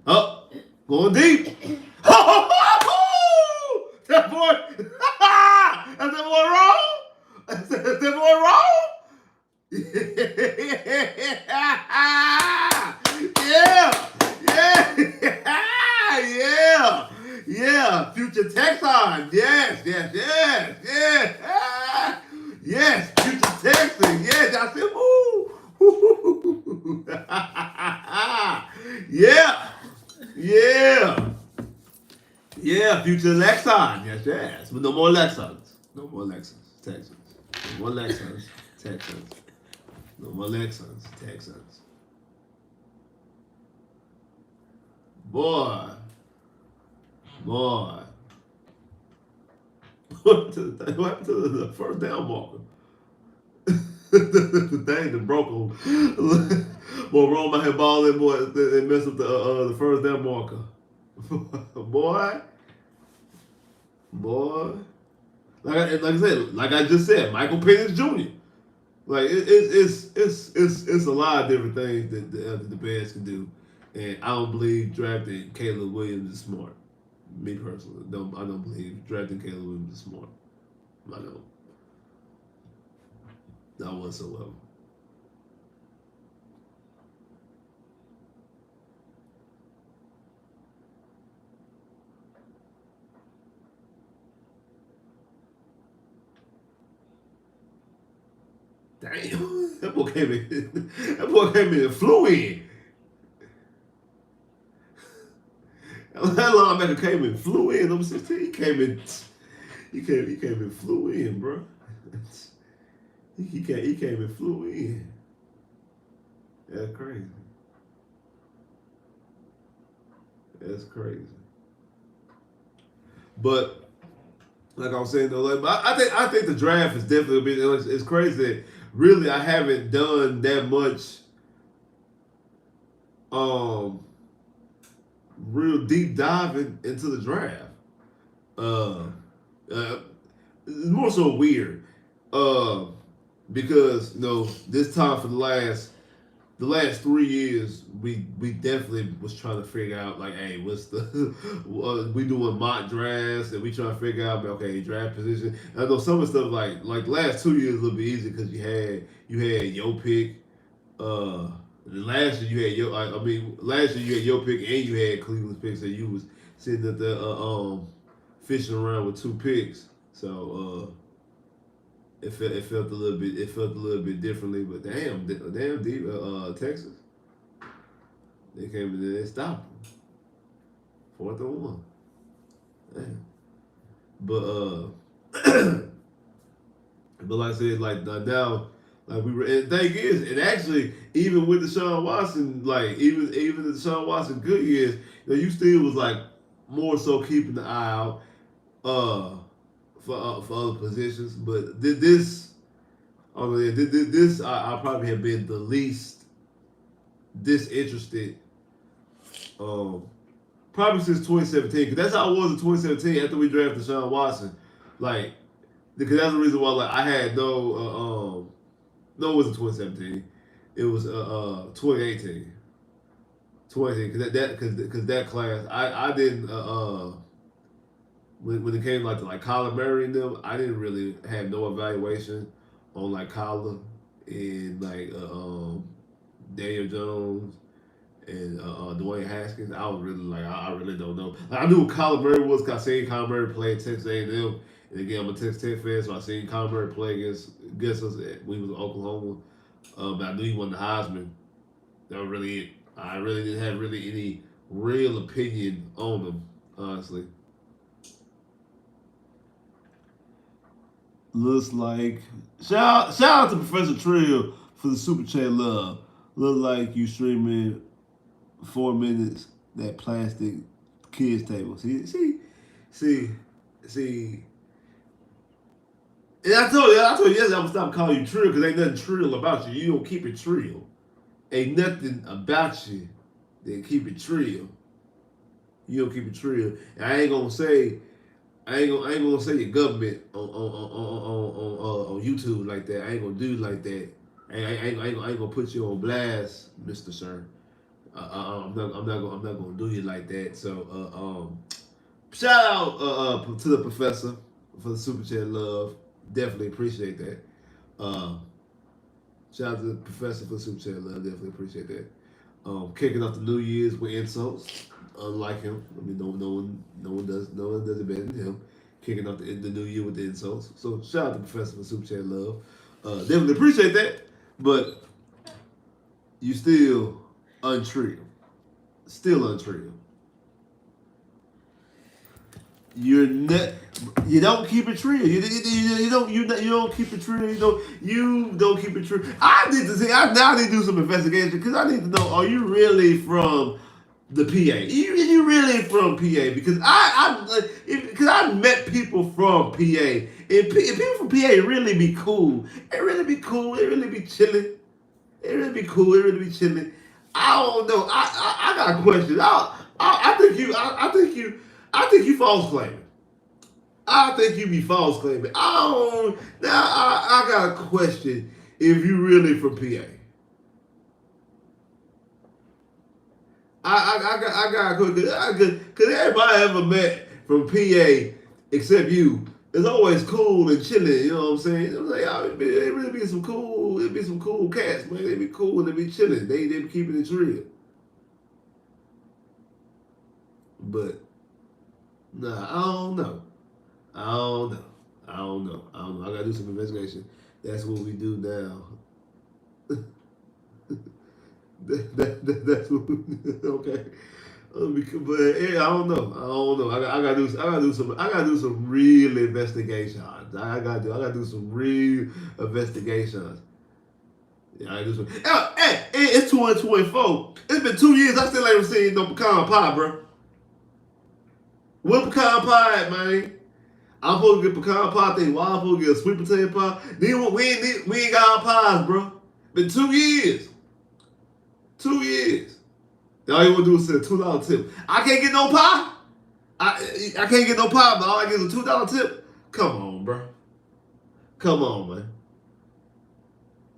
Up, going deep. That boy, is that boy wrong? Is that boy wrong? Yeah. Future Texan. Yes. Yes, future Texan. Yes, I said, woo. Yeah, future Lexon. Yes. But no more Lexons. No more Lexons. Texans. No more Lexons. Texans. No more Lexons. Texans. Boy. What happened to the first down marker? The thing that broke him. Boy, roll my head ball in, boy, they messed up the first down marker. Boy. Like I just said, Michael Penix Jr. Like it's a lot of different things that the Bears can do, and I don't believe drafting Caleb Williams is smart. Me personally, I don't believe drafting Caleb Williams is smart. I don't. Not whatsoever. Damn, that boy came in. That boy came in and flew in. That linebacker came in, flew in. Number 16, he came in. He came and flew in, bro. He came and flew in. That's crazy. That's crazy. But like I was saying though, I think the draft is definitely it's crazy that really I haven't done that much real deep diving into the draft. It's more so weird. Because this time for the last 3 years we definitely was trying to figure out like, hey, what's the we doing mock drafts and we trying to figure out, okay, draft position. And I know some of the stuff like the last 2 years a little bit easy because you had your pick. Last year you had last year you had your pick and you had Cleveland's pick, so you was sitting at the fishing around with 2 picks. So it felt a little bit differently, but damn deep Texas. They came in there and stopped them. 4th and 1. Damn. But like I said, like now, like we were. And the thing is, and actually, even with Deshaun Watson, like even the Deshaun Watson good years, you still was like more so keeping the eye out for other positions. But this I probably have been the least disinterested. Probably since 2017, because that's how I was in 2017 after we drafted Deshaun Watson. Like, because that's the reason why like I had no, it wasn't 2017, it was 2018, because that class I didn't when it came to like Kyler Murray and them, I didn't really have no evaluation on like Kyler and like Daniel Jones and Dwayne Haskins. I was really like, I really don't know. Like, I knew what Kyler Murray was because I seen Kyler Murray play at Texas A&M. And again, I'm a Texas Tech fan, so I seen Kyler Murray play against us when he was in Oklahoma. I knew he won the Heisman. That was really it. I really didn't have really any real opinion on him, honestly. Looks like shout out to Professor Trill for the super chat love. Look like you streaming 4 minutes that plastic kids table. See, see. And I told you yesterday I'm gonna stop calling you Trill because ain't nothing trill about you. You don't keep it trill. Ain't nothing about you that keep it trill. You don't keep it trill. And I ain't gonna say your government on YouTube like that. I ain't gonna do like that. I ain't gonna put you on blast, Mister Sir. I'm not gonna do you like that. So shout out to the professor for the super chat love. Definitely appreciate that. Uh, Shout out to the professor for the super chat love. Definitely appreciate that. Kicking off the New Year's with insults, unlike him. I mean, no one does it better than him. Kicking off the New Year with the insults. So shout out to the professor for super chat love. Definitely appreciate that. But you still untrue. Still untrue. You're not. You don't keep it true. You don't keep it true. You don't keep it true. I need to see. I now need to do some investigation because I need to know. Are you really from the PA? You really from PA? Because I met people from PA. And people from PA really be cool. It really be cool. It really be chilling. It really be cool. It really be chilling. I don't know. I got a question. I think you false claiming. I think you be false claiming. I got a question. If you really from PA, I got a question because everybody I ever met from PA except you is always cool and chilling. You know what I'm saying? I'm like, oh, it really be some cool. It be some cool cats, man. They be cool and they be chilling. They be keeping it real. But nah, I don't know. I don't know. I don't know. I don't know. I gotta do some investigation. That's what we do now. That's what we do. Okay. But yeah, I don't know. I don't know. I gotta do some real investigations. I gotta do some real investigations. Yeah, I do some. Hey, it's 2024. It's been 2 years. I still ain't seen no pecan pie, bro. What pecan pie, at, man? I'm supposed to get pecan pie thing. Why I'm supposed to get a sweet potato pie? Then we ain't got our pies, bro. Been 2 years. 2 years. All you want to do is say a $2 tip. I can't get no pie. I can't get no pie, but all I get is a $2 tip. Come on, bro. Come on, man.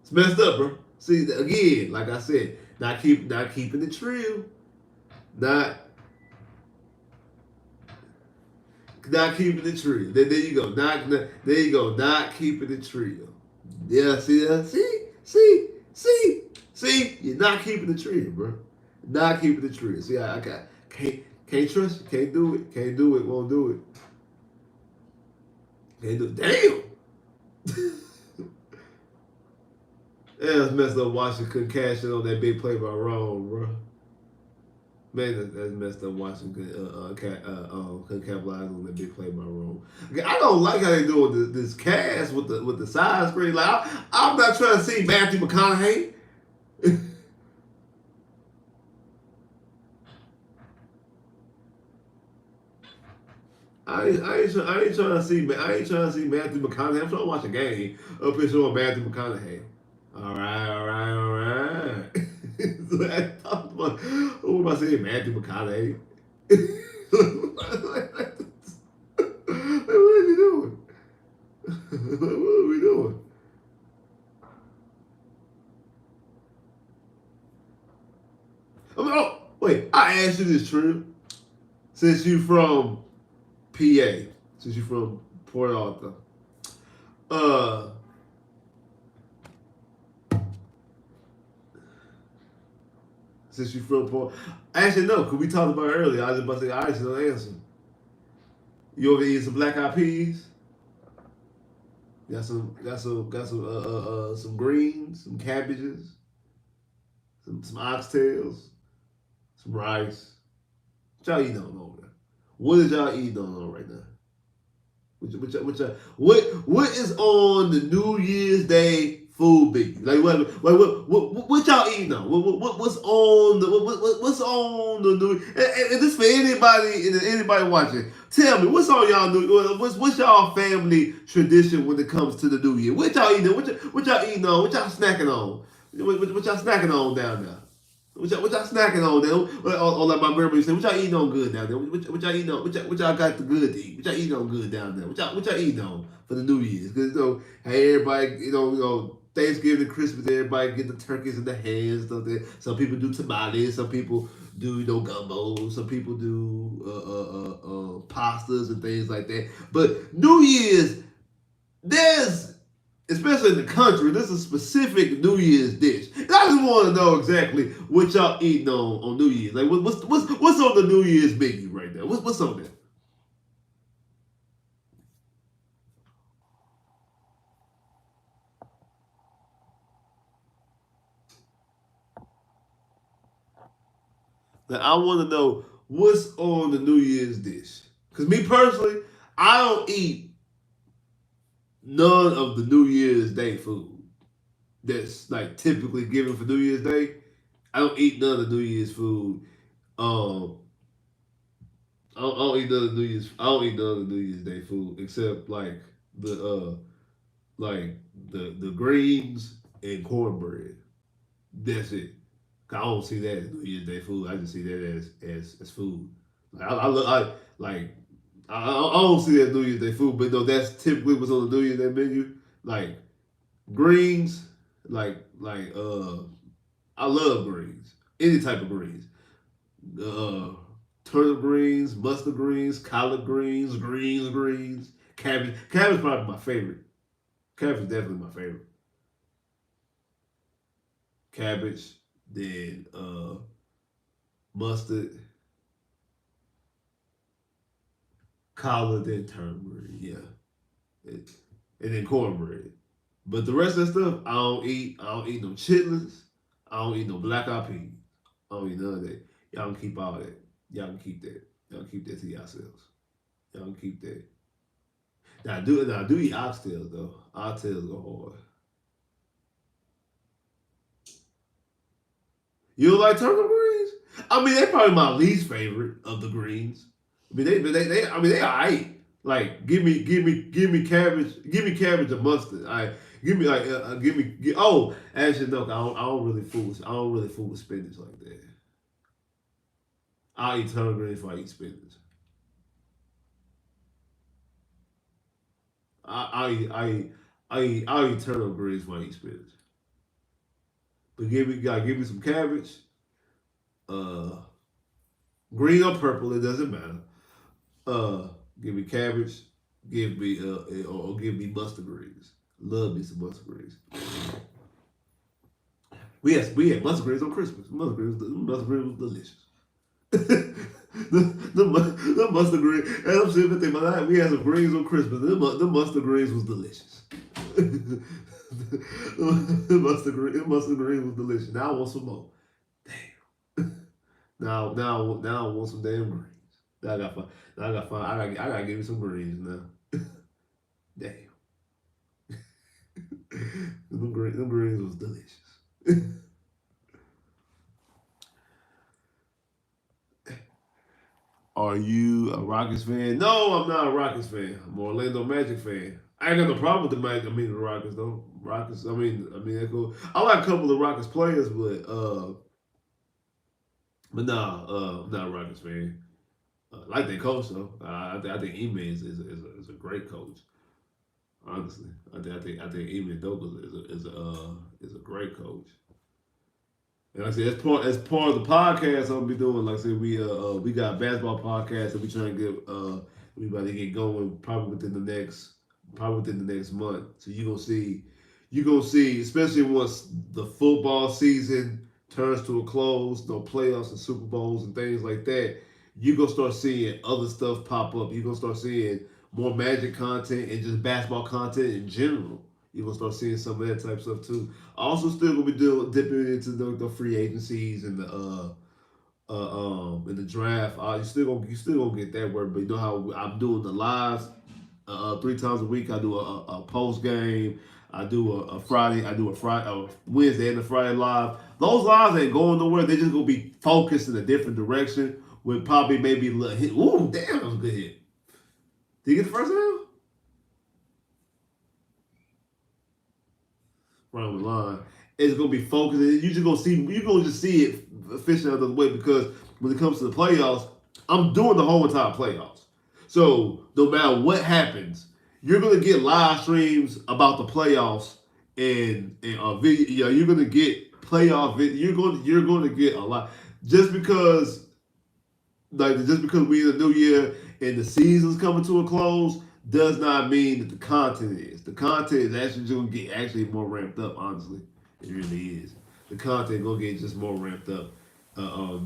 It's messed up, bro. See, again, like I said, not keeping it real. Not keeping it real. There you go. There you go. Not keeping it real. Yeah, see that? See. You're not keeping it real, bro. Not keeping it real. See, I can't trust you. Can't do it. Can't do it. Won't do it. Can't do it. Damn. Yeah, it's messed up. Washington couldn't cash in on that big play by Ron, bro. Man, that's messed up. Washington couldn't capitalize on that big play by Ron. I don't like how they doing this cast with the side screen. Like I'm not trying to see Matthew McConaughey. I ain't trying to see Matthew McConaughey. I'm trying to watch a game up here showing Matthew McConaughey. All right. So I thought about, who am I saying? Matthew McConaughey. What are you doing? What are we doing? I mean, oh, wait. I asked you this, True. Since you from PA, since you from Port Arthur, uh, Since you from Port, actually no, cause we talked about it earlier. I was just about to say I actually know the answer. You over eat some black eyed peas? Got some greens, some cabbages, some oxtails, some rice. What y'all eating on over there? What is y'all eating on right now? What is on the New Year's Day food big? Like what y'all eating on? What's on the what's on the new? And this for anybody and anybody watching. Tell me what's on y'all new? What's y'all family tradition when it comes to the New Year? What y'all eating? What y'all eating on? What y'all snacking on? What y'all snacking on down there? What y'all snacking on there? Or like my grandma used to say, what y'all eating on good down there? What y'all eating on? What y'all got the good to eat? What y'all eating on good down there? What y'all eating on for the New Year's? Because hey, everybody, Thanksgiving and Christmas, everybody get the turkeys in the hands. Some people do tamales. Some people do gumbo. Some people do pastas and things like that. But New Year's, there's especially in the country, this is a specific New Year's dish. And I just want to know exactly what y'all eating on New Year's. Like, what's on the New Year's menu right now? What's on there? Like, I want to know what's on the New Year's dish. Because me personally, I don't eat none of the New Year's Day food that's like typically given for New Year's Day. I don't eat none of the New Year's food. Um, I don't eat none of the New Year's. I don't eat none of the New Year's Day food except the like the greens and cornbread. That's it. I don't see that as New Year's Day food. I just see that as food. Like like I don't see that as New Year's Day food, but no, that's typically what's on the New Year's Day menu. Like greens, like I love greens. Any type of greens. Uh, turnip greens, mustard greens, collard greens, cabbage. Cabbage is probably my favorite. Cabbage is definitely my favorite. Cabbage, then mustard, collard, then turnip green. Yeah, and then cornbread. But the rest of that stuff, I don't eat. I don't eat no chitlins. I don't eat no black eyed peas. I don't eat none of that. Y'all can keep all that. Y'all can keep that. Y'all can keep that to yourselves. Y'all can keep that. Now I do eat oxtails though. Oxtails go hard. You don't like turnip greens? I mean, they're probably my least favorite of the greens. I mean, I mean, they alright. Like, give me cabbage and mustard. Give me oh, actually no, I don't really fool with spinach like that. I eat turnip greens before I eat spinach. I I eat I eat I eat turnip greens before I eat spinach. But give me some cabbage, uh, green or purple, it doesn't matter. Uh, give me cabbage, or give me mustard greens. Love me some mustard greens. We had mustard greens on Christmas. Mustard greens was delicious. The mustard greens. And I'm sitting there thinking about that. We had some greens on Christmas. The mustard greens was delicious. The mustard greens was delicious. Now I want some more. Damn. Now I want some damn greens. Now I got fun. Now I got fun. I gotta give me some greens now. Damn. Them greens was delicious. Are you a Rockets fan? No, I'm not a Rockets fan. I'm an Orlando Magic fan. I ain't got no problem with the Magic. I mean the Rockets though. Rockets. I mean they're cool. I like a couple of Rockets players, but nah, I'm not a Rockets fan. I like their coach though. I think Ime is a great coach. Honestly, I think Ime Douglas is a great coach. And like I said, as part of the podcast I'm gonna be doing. Like I said, we got a basketball podcast that we trying to get everybody to get going probably within the next month. So you're gonna see, especially once the football season turns to a close, no playoffs and Super Bowls and things like that, you're gonna start seeing other stuff pop up. You're gonna start seeing more Magic content and just basketball content in general. You're gonna start seeing some of that type of stuff too. Also, still gonna be dipping into the free agencies and the in the draft. You still gonna get that work, but you know how I'm doing the lives 3 times a week. I do a post game. I do a Friday. I do a Wednesday and a Friday live. Those lives ain't going nowhere. They just gonna be focused in a different direction with probably maybe a little hit. Ooh, damn, that was a good hit. Did you get the first down? Right on the line. It's gonna be focused. You're gonna just see it fishing out of the way because when it comes to the playoffs, I'm doing the whole entire playoffs. So no matter what happens, you're gonna get live streams about the playoffs and video. You know, you're gonna get playoff. You're going to get a lot just because we in the new year and the season's coming to a close does not mean that the content is. The content is actually going to get actually more ramped up. Honestly, it really is. The content gonna get just more ramped up.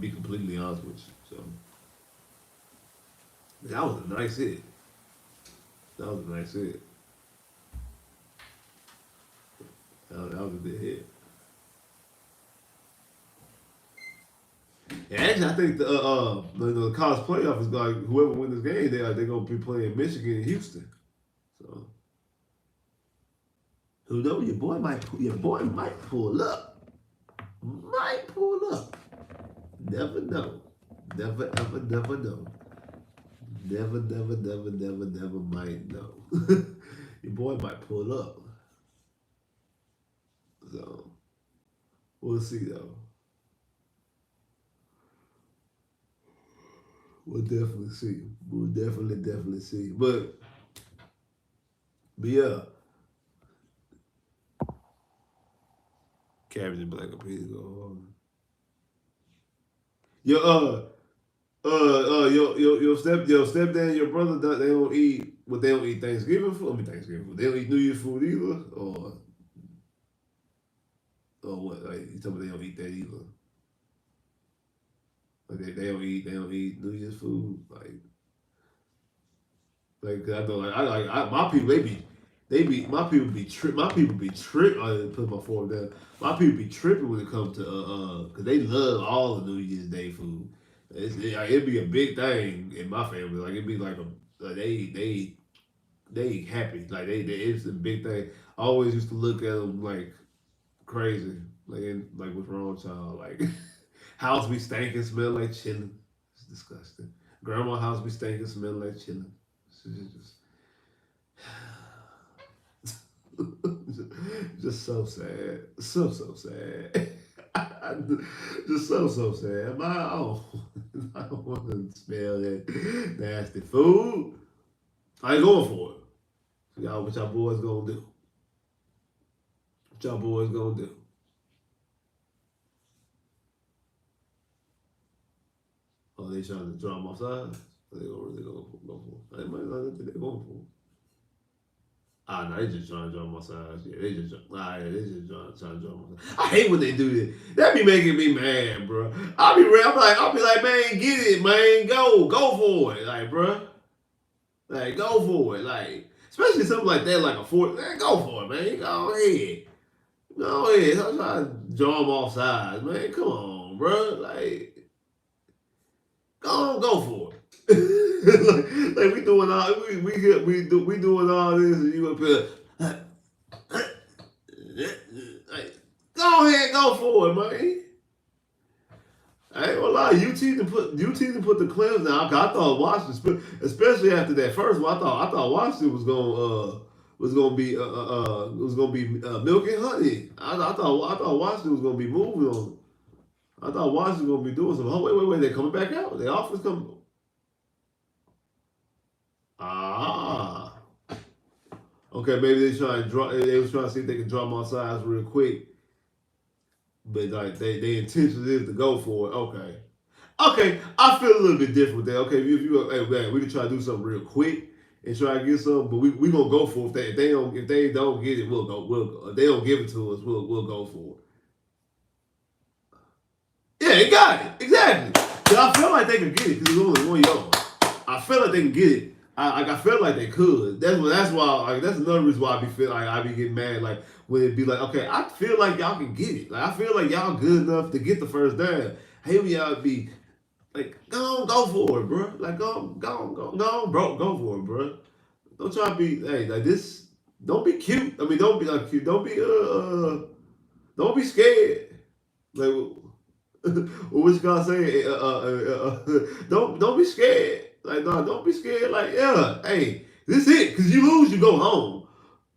Be completely honest with you. So that was a nice hit. That was a nice hit. That was a good hit. And actually, I think the college playoff is like whoever wins this game, they're gonna be playing Michigan and Houston. So who knows? Your boy might pull up. Might pull up. Never know. Never ever never know. Never might know. Your boy might pull up. So we'll see though. We'll definitely see. We'll definitely see. But yeah. Cabbage and black peas go on. Your your stepdad and your brother they don't eat Thanksgiving food. I mean Thanksgiving food. They don't eat New Year's food either, or what? Like you tell me they don't eat that either. Like they don't eat New Year's food. Like 'cause I know my people my people be trip. I put my fork down. My people be tripping when it comes to cause they love all the New Year's Day food. It'd be a big thing in my family. Like it'd be like they happy. Like they it's a big thing. I always used to look at them like crazy. Like what's wrong, child? Like house be stinking, smell like chilling. It's disgusting. Grandma house be stinking, smell like chilling. It's just so sad. So sad. Just so sad. I don't want to smell that nasty food. I ain't going for it. What y'all boys gonna do? What y'all boys gonna do? Oh, they trying to draw my sides? They gonna really go for it? They might not think they're going for it. Ah, no, they just trying to draw my sides. Yeah, they just trying to draw my sides. I hate when they do this. That be making me mad, bro. I'll be like, man, get it, man, go for it, like, bro, like, go for it, like, especially something like that, like a fourth, man, go for it, man, go ahead. I'm trying to draw them off sides, man. Come on, bro, like, go for it. like we doing all we doing all this and you gonna put like, go ahead, go for it, man. I ain't gonna lie, UT to put the Clemson down. I thought Washington, especially after that first one, I thought Washington was gonna be milk and honey. I thought Washington was gonna be moving on. I thought Washington was gonna be doing something. Oh wait, they're coming back out. The offense coming. Ah. Okay, maybe they trying to draw. They was trying to see if they can draw my size real quick, but like they intention is to go for it. Okay, I feel a little bit different with that. Okay, if you hey man, we can try to do something real quick and try to get something, but we gonna go for it. If they don't get it, we'll go. If they don't give it to us, we'll go for it. it got it exactly. Cause I feel like they could get it because it's only 1 yard. I feel like they can get it. I feel like they could. That's why. Like that's another reason why I be feel like I be getting mad. Like when it be like, okay, I feel like y'all can get it. Like I feel like y'all good enough to get the first down. Hey, we y'all be like, go for it, bro. Like go, bro, go for it, bro. Don't try to be, hey, like this. Don't be cute. I mean, don't be like cute. Don't be scared. Like, what you gonna say? Don't be scared. Like, no, don't be scared. Like, yeah, hey, this it. Cause you lose, you go home.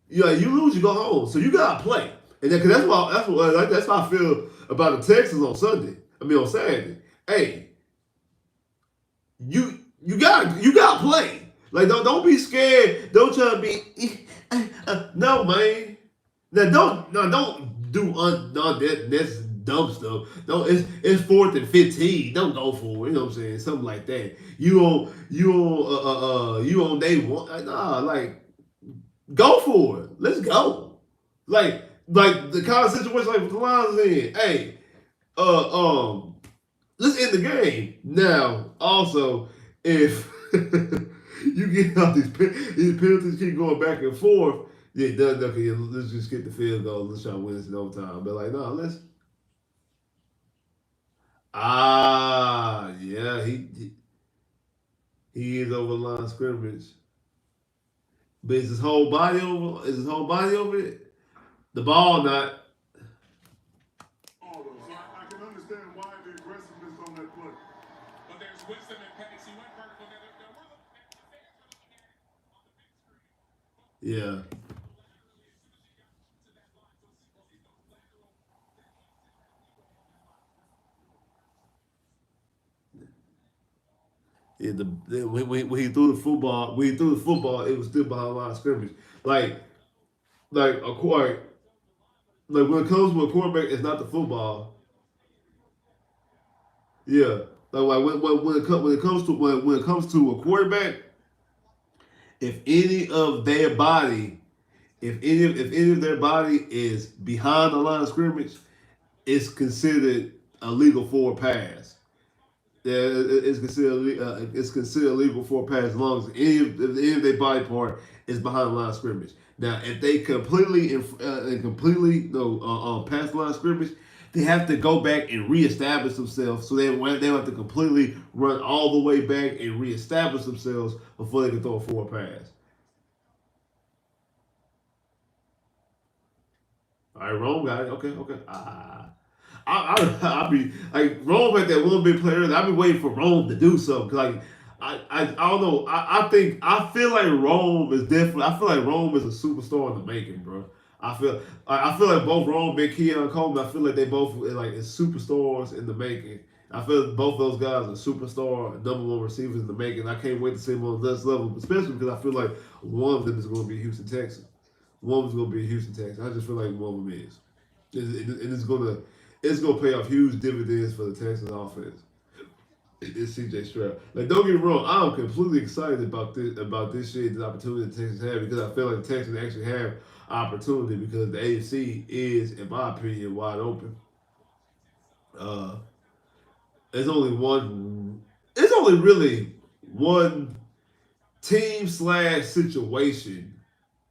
Yeah, you lose, you go home. So you gotta play. And then, cause that's how I feel about the Texans on Sunday. I mean, on Saturday. Hey, you gotta play. Like don't be scared. Don't try to be no man. Now don't do that's dumb stuff. Don't it's 4th and 15. Don't go for it. You know what I'm saying? Something like that. You on day one. Nah, like go for it. Let's go. Like the kind of situation like with the Lions in. Hey, uh, let's end the game. Now, also, if you get out these penalties keep going back and forth, yeah, okay, let's just get the field goal. Let's try to win this in overtime. But like, no, let's. Yeah, he is over the line of scrimmage. But is his whole body over? Is his whole body over it? The ball not. Yeah. Yeah, when he threw the football, it was still behind the line of scrimmage. Like, like a quarter, like when it comes to a quarterback, it's not the football. Yeah, like when it comes to a quarterback, if any of their body, if any of their body is behind the line of scrimmage, it's considered a legal forward pass. Yeah, it's considered legal for a pass as long as any of their body part is behind the line of scrimmage. Now, if they completely no pass the line of scrimmage, they have to go back and reestablish themselves. So they have to completely run all the way back and reestablish themselves before they can throw a forward pass. All right, wrong guy. Okay. I be like Rome had that one big player. I be waiting for Rome to do something. Like I don't know. I feel like Rome is definitely. I feel like Rome is a superstar in the making, bro. I feel like both Rome and Keon Coleman. I feel like they both like is superstars in the making. I feel like both those guys are superstar number 1 receivers in the making. I can't wait to see them on this level, especially because I feel like one of them is going to be Houston Texans. One of them's going to be Houston Texans. I just feel like one of them is. And it's gonna pay off huge dividends for the Texans offense. It's CJ Stroud. Like don't get me wrong, I'm completely excited about this shit, this opportunity the Texans have because I feel like the Texans actually have opportunity because the AFC is, in my opinion, wide open. Uh, there's only one. It's only really one team slash situation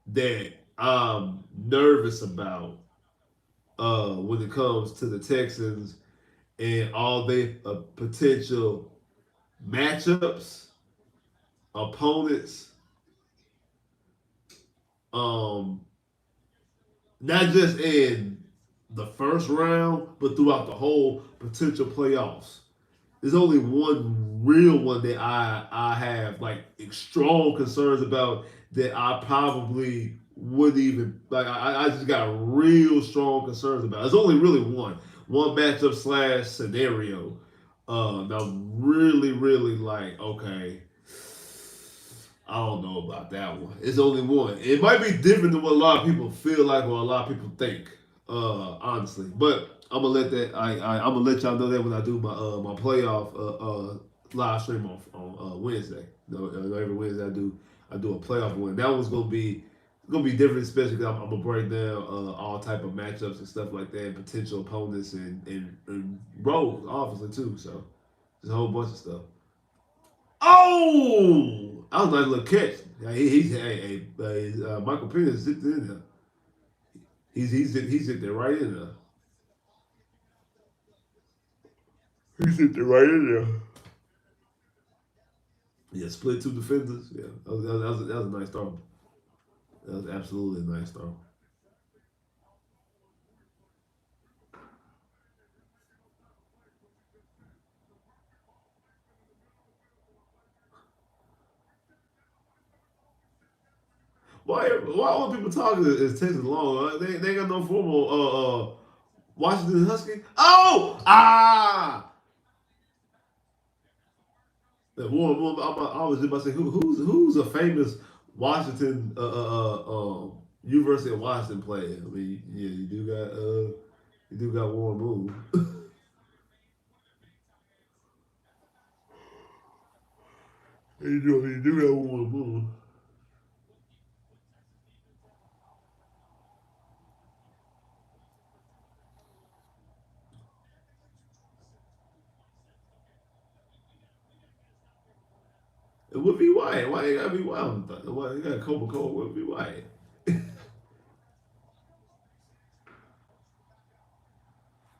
that I'm nervous about when it comes to the Texans and all their potential matchups, opponents, um, not just in the first round, but throughout the whole potential playoffs. There's only one real one that I have like strong concerns about that I probably wouldn't even like. I just got real strong concerns about. There's only really one matchup slash scenario. Now really like okay, I don't know about that one. It's only one. It might be different than what a lot of people feel like or a lot of people think. Honestly, but I'm gonna let that. I'm gonna let y'all know that when I do my playoff live stream on Wednesday. Every Wednesday I do a playoff one. That one's gonna be gonna be different, especially because I'm gonna break down all type of matchups and stuff like that, and potential opponents and roles, obviously too. So just a whole bunch of stuff. Oh, that was a nice little catch. Yeah, Michael Penix zipped in there. He's zipped it right in there. He zipped it right in there. Yeah, split two defenders. Yeah, that was a nice throw. That was absolutely a nice throw. Why all people talking is Texas long? They ain't got no formal Washington Huskies. Oh I was just about to say who's a famous Washington University of Washington player. I mean, yeah, you do got Warren Moon. You do got Warren Moon. It would be White. Why you gotta be Wild? Why you got Cobra Cole? Would be White.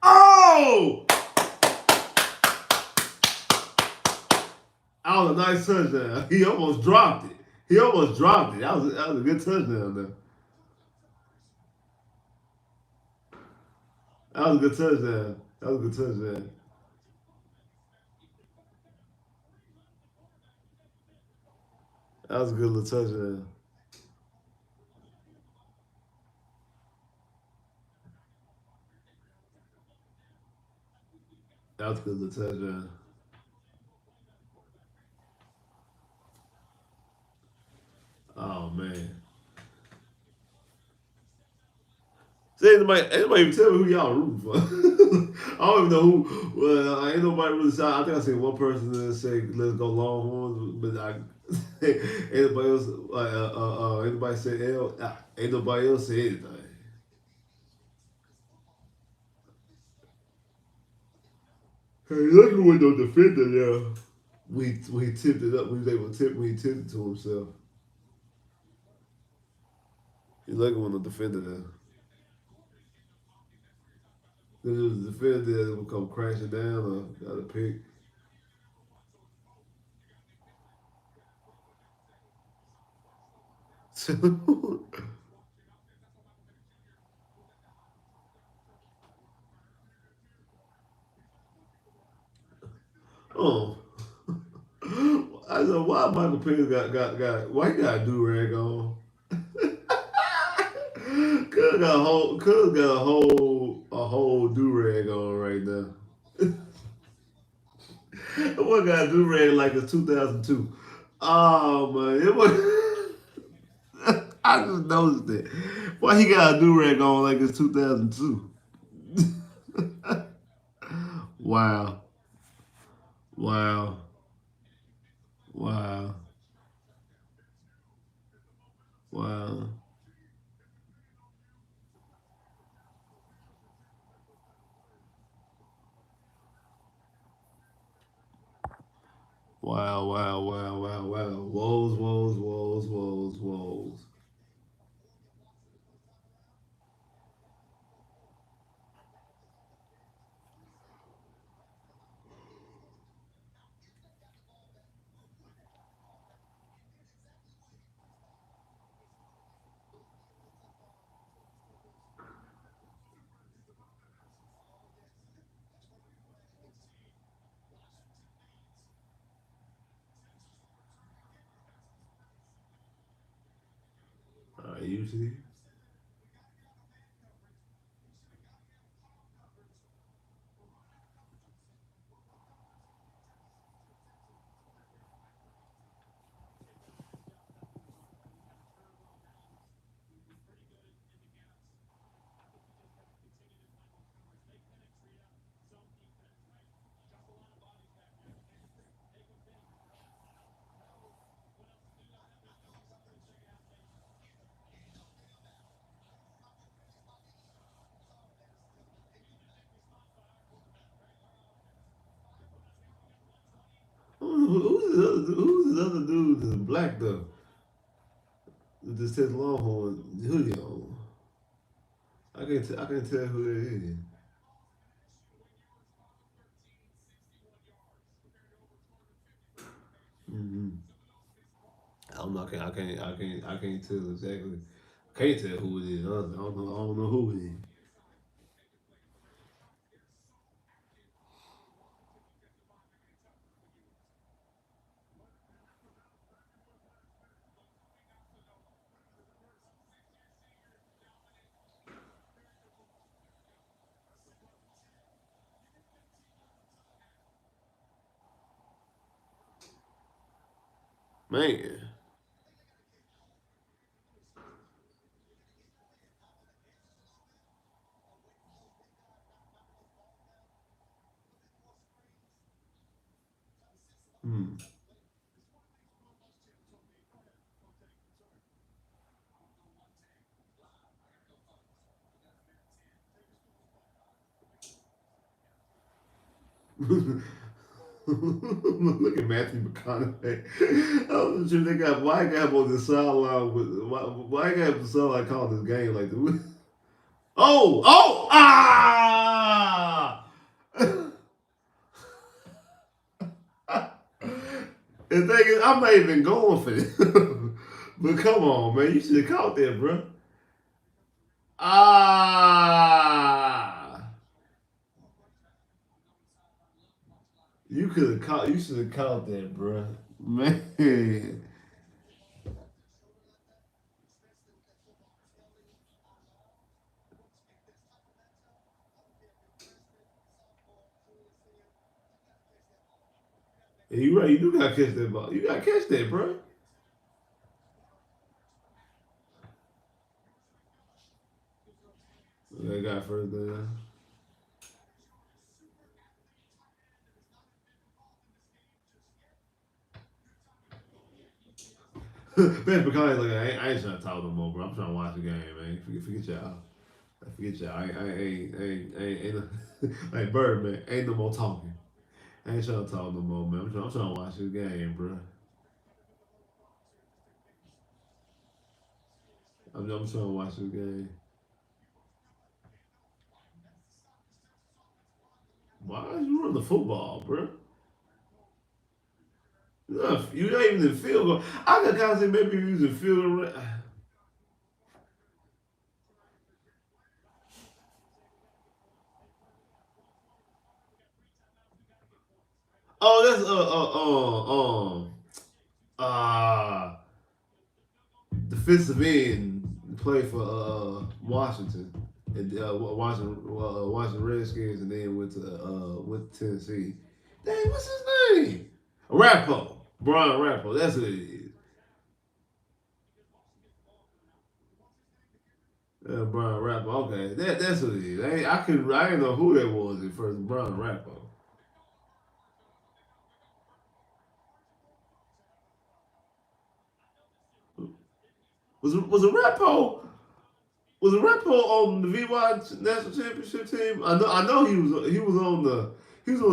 Oh! That was a nice touchdown. He almost dropped it. He almost dropped it. That was a good touchdown there. That was a good touchdown. That was a good touchdown. That was a good little touchdown. That was a good little touchdown. Oh man. See, anybody even tell me who y'all rooting for? I don't even know who. Well, ain't nobody really said. I think I seen one person that say, "Let's go Longhorns," but anybody else, anybody say L? Ain't nobody else say anything. Hey, look at what no defender there. We tipped it up. We was able to tip when he tipped it to himself. He looking when the defender there. Because it was the defender that would come crashing down or got a pick. Oh, I know why Michael Penix got why he got a do rag on. Cuz got a whole do rag on right now. What got a do rag like it's 2002? Oh man, it was. I just noticed it. Why he got a do rag on like it's 2002? Wow, wow, wow, wow. Wow, wow, wow, wow, wow. Woes, woes, woes, woes, woes. Usually. who's this other dude that's black though? That just says Longhorn hoodie on. I can't tell who that is. Mm-hmm. I don't know. I can't tell exactly. Can't tell who it is. I don't know who it is. Man. Hmm. Look at Matthew McConaughey. I was sure they got why got him on the sideline with why got him the sideline calling this game like the oh ah. The thing is, I'm not even going for it. But come on, man, you should have caught that, bro. Ah, you could have caught. You should have caught that, bro. Man. Yeah, you right. You do gotta catch that ball. You gotta catch that, bro. They got first down. Ben McConaughey, like, I ain't trying to talk no more, bro. I'm trying to watch the game, man. Forget y'all. Forget y'all. Ain't no, like Bird, man. Ain't no more talking. I ain't trying to talk no more, man. I'm trying to watch this game, bro. I'm trying to watch this game. Why you run the football, bro? You're not even in field goal. I could kind of say maybe you was in field goal. Oh, that's defensive end play for Washington and Washington Redskins, and then went to Tennessee. Dang, what's his name? Rappo, Brian Rappo. That's who it is. Brian Rappo. Okay, that's who it is. I didn't know who that was at first. Brian Rappo. Was a Rappo Was Repo on the VY national championship team? I know he was on the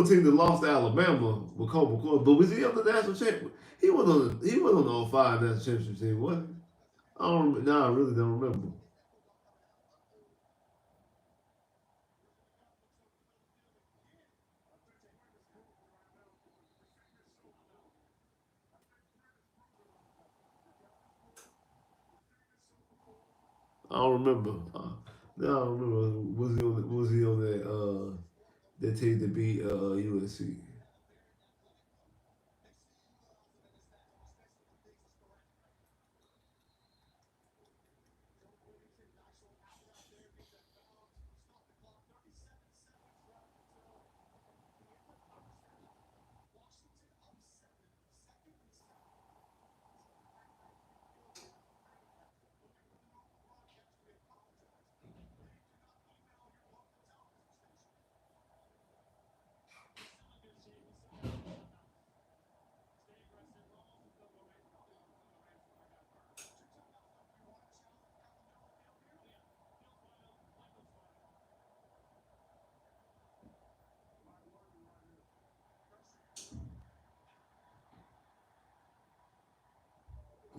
team that lost to Alabama with Cole McCoy, but was he on the national champ? He was on the '05 national championship team, wasn't he? I don't remember. No, I really don't remember. I don't remember. No, I don't remember. Was he on that team to beat USC?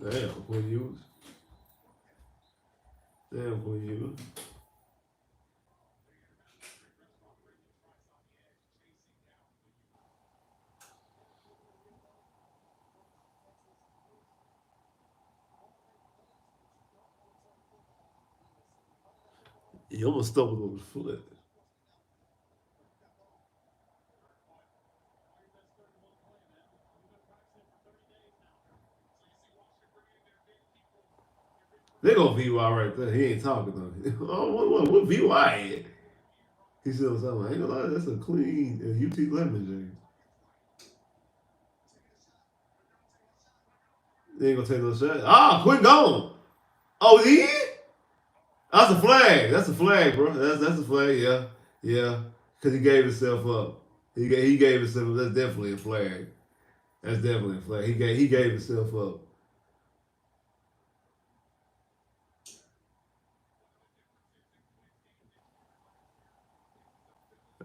Damn, Quinn Ewers. Damn, Quinn Ewers. He almost stumbled on his foot. They gonna VY right there. He ain't talking though. Oh, what VY at? He said something. I ain't gonna lie, that's a clean UT Lemon James. They ain't gonna take no shot. Ah, quit going. Oh, he? That's a flag. That's a flag, bro. That's a flag. Yeah, yeah. Because he gave himself up. He gave himself up. That's definitely a flag. That's definitely a flag. He gave himself up.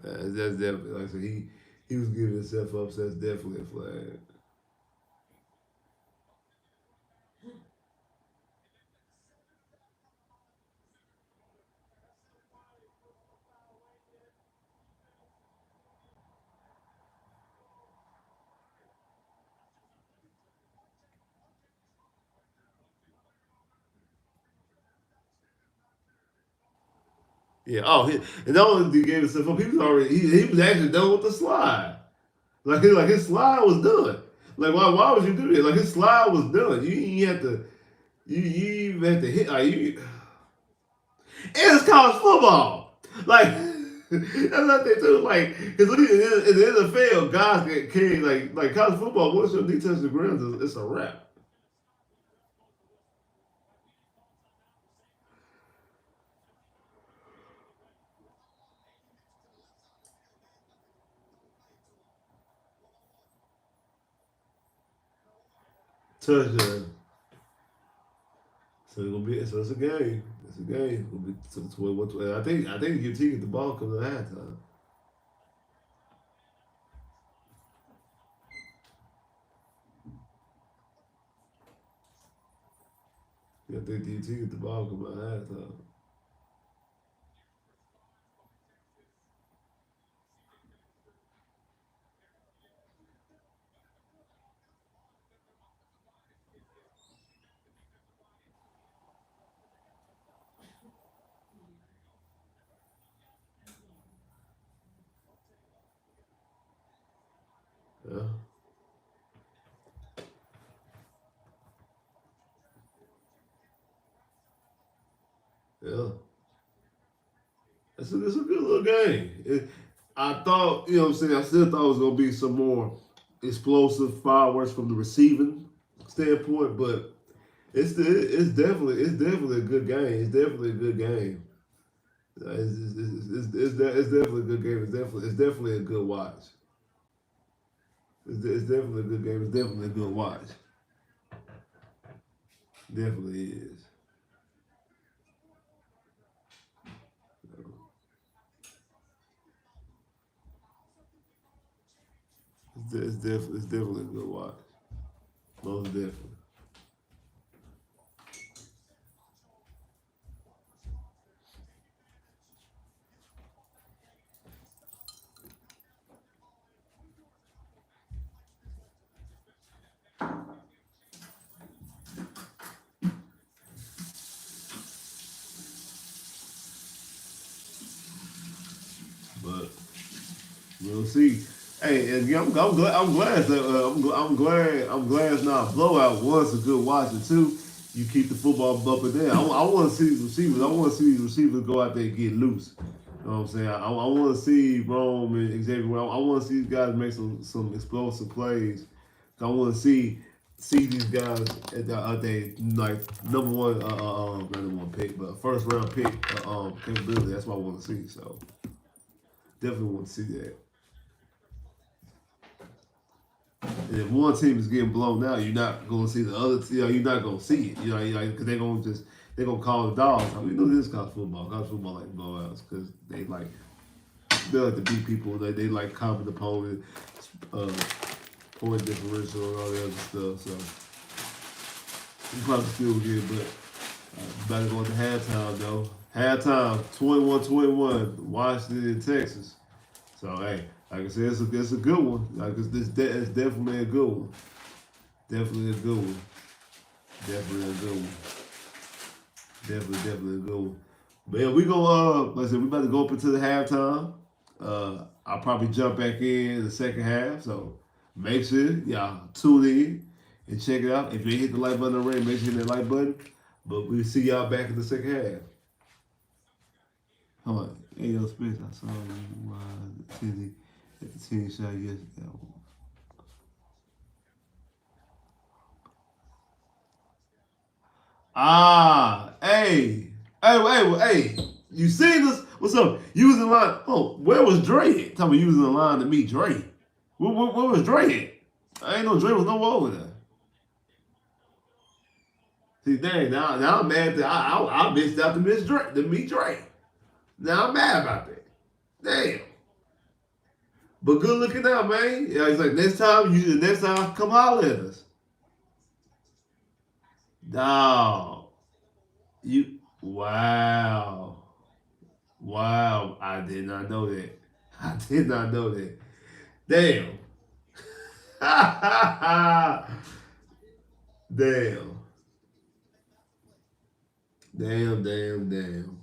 That's definitely like I said. He was giving himself up. So that's definitely a flag. Yeah. Oh, and not only did he gave himself up, he was already he was actually done with the slide. Like his slide was done. Like why would you do that? Like his slide was done. You had to you even had to hit like you. And it's college football. Like that's what they do. Like because in the NFL, guys get carried like college football. Once your knee touches the ground, it's a wrap. Touchdown. So it's gonna be so it's a game. It's a game. It's gonna be 12. I think UT get the ball coming at halftime. Yeah, I think UT get the ball coming at halftime. Yeah, yeah. It's a good little game. I thought, you know what I'm saying, I still thought it was going to be some more explosive fireworks from the receiving standpoint, but it's definitely a good game. It's definitely a good game. It's definitely a good game. It's definitely a good watch. It's definitely a good game. It's definitely a good watch. Definitely is. It's definitely a good watch. Most definitely. But we'll see. Hey, and yeah, I'm glad. I'm glad. That, I'm glad it's not a blowout. One, it's a good watch, and two, you keep the football up and down. I want to see these receivers. I want to see these receivers go out there and get loose. You know what I'm saying? I want to see Rome and Xavier. I want to see these guys make some explosive plays. I want to see these guys at they like number one, not number one pick, but first round pick capability. That's what I want to see. So definitely want to see that. And if one team is getting blown out, you're not going to see the other. You're not going to see it. Because they're gonna call the dogs. I mean, this is college football. College football like blowouts because they like to beat people. They like common opponent, point differential, and all the other stuff. So We probably still get, but better go into halftime though. Halftime, 21-21, Washington and Texas. So hey, like I said, it's a good one. Like it's definitely a good one. Definitely a good one. Definitely a good one. Definitely a good one. But yeah, we go. Like I said, we about to go up into the halftime. I'll probably jump back in the second half. So make sure y'all tune in and check it out. If you ain't hit the like button already, make sure you hit that like button. But we'll see y'all back in the second half. Hold on. Hey, yo, Spence, I saw you at the 10 shot yesterday. Hey. You seen this? What's up? You was in line. Oh, where was Dre at? Tell me you was in the line to meet Dre. Where was Dre at? I ain't know Dre was nowhere over there. See, dang, now I'm mad that I missed out to meet Dre. Now I'm mad about that. Damn. But good looking out, man. Yeah, he's like next time come holler at us. Dog. You wow. Wow. I did not know that. I did not know that. Damn. Damn. Damn. Damn. Damn.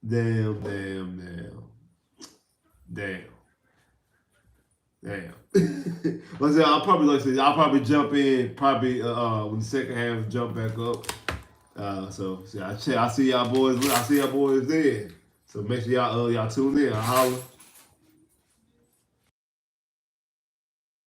Damn. Damn. Damn. Like I said, I'll probably jump in when the second half jump back up. So I see y'all boys. I see y'all boys there. So make sure y'all tune in. I holler.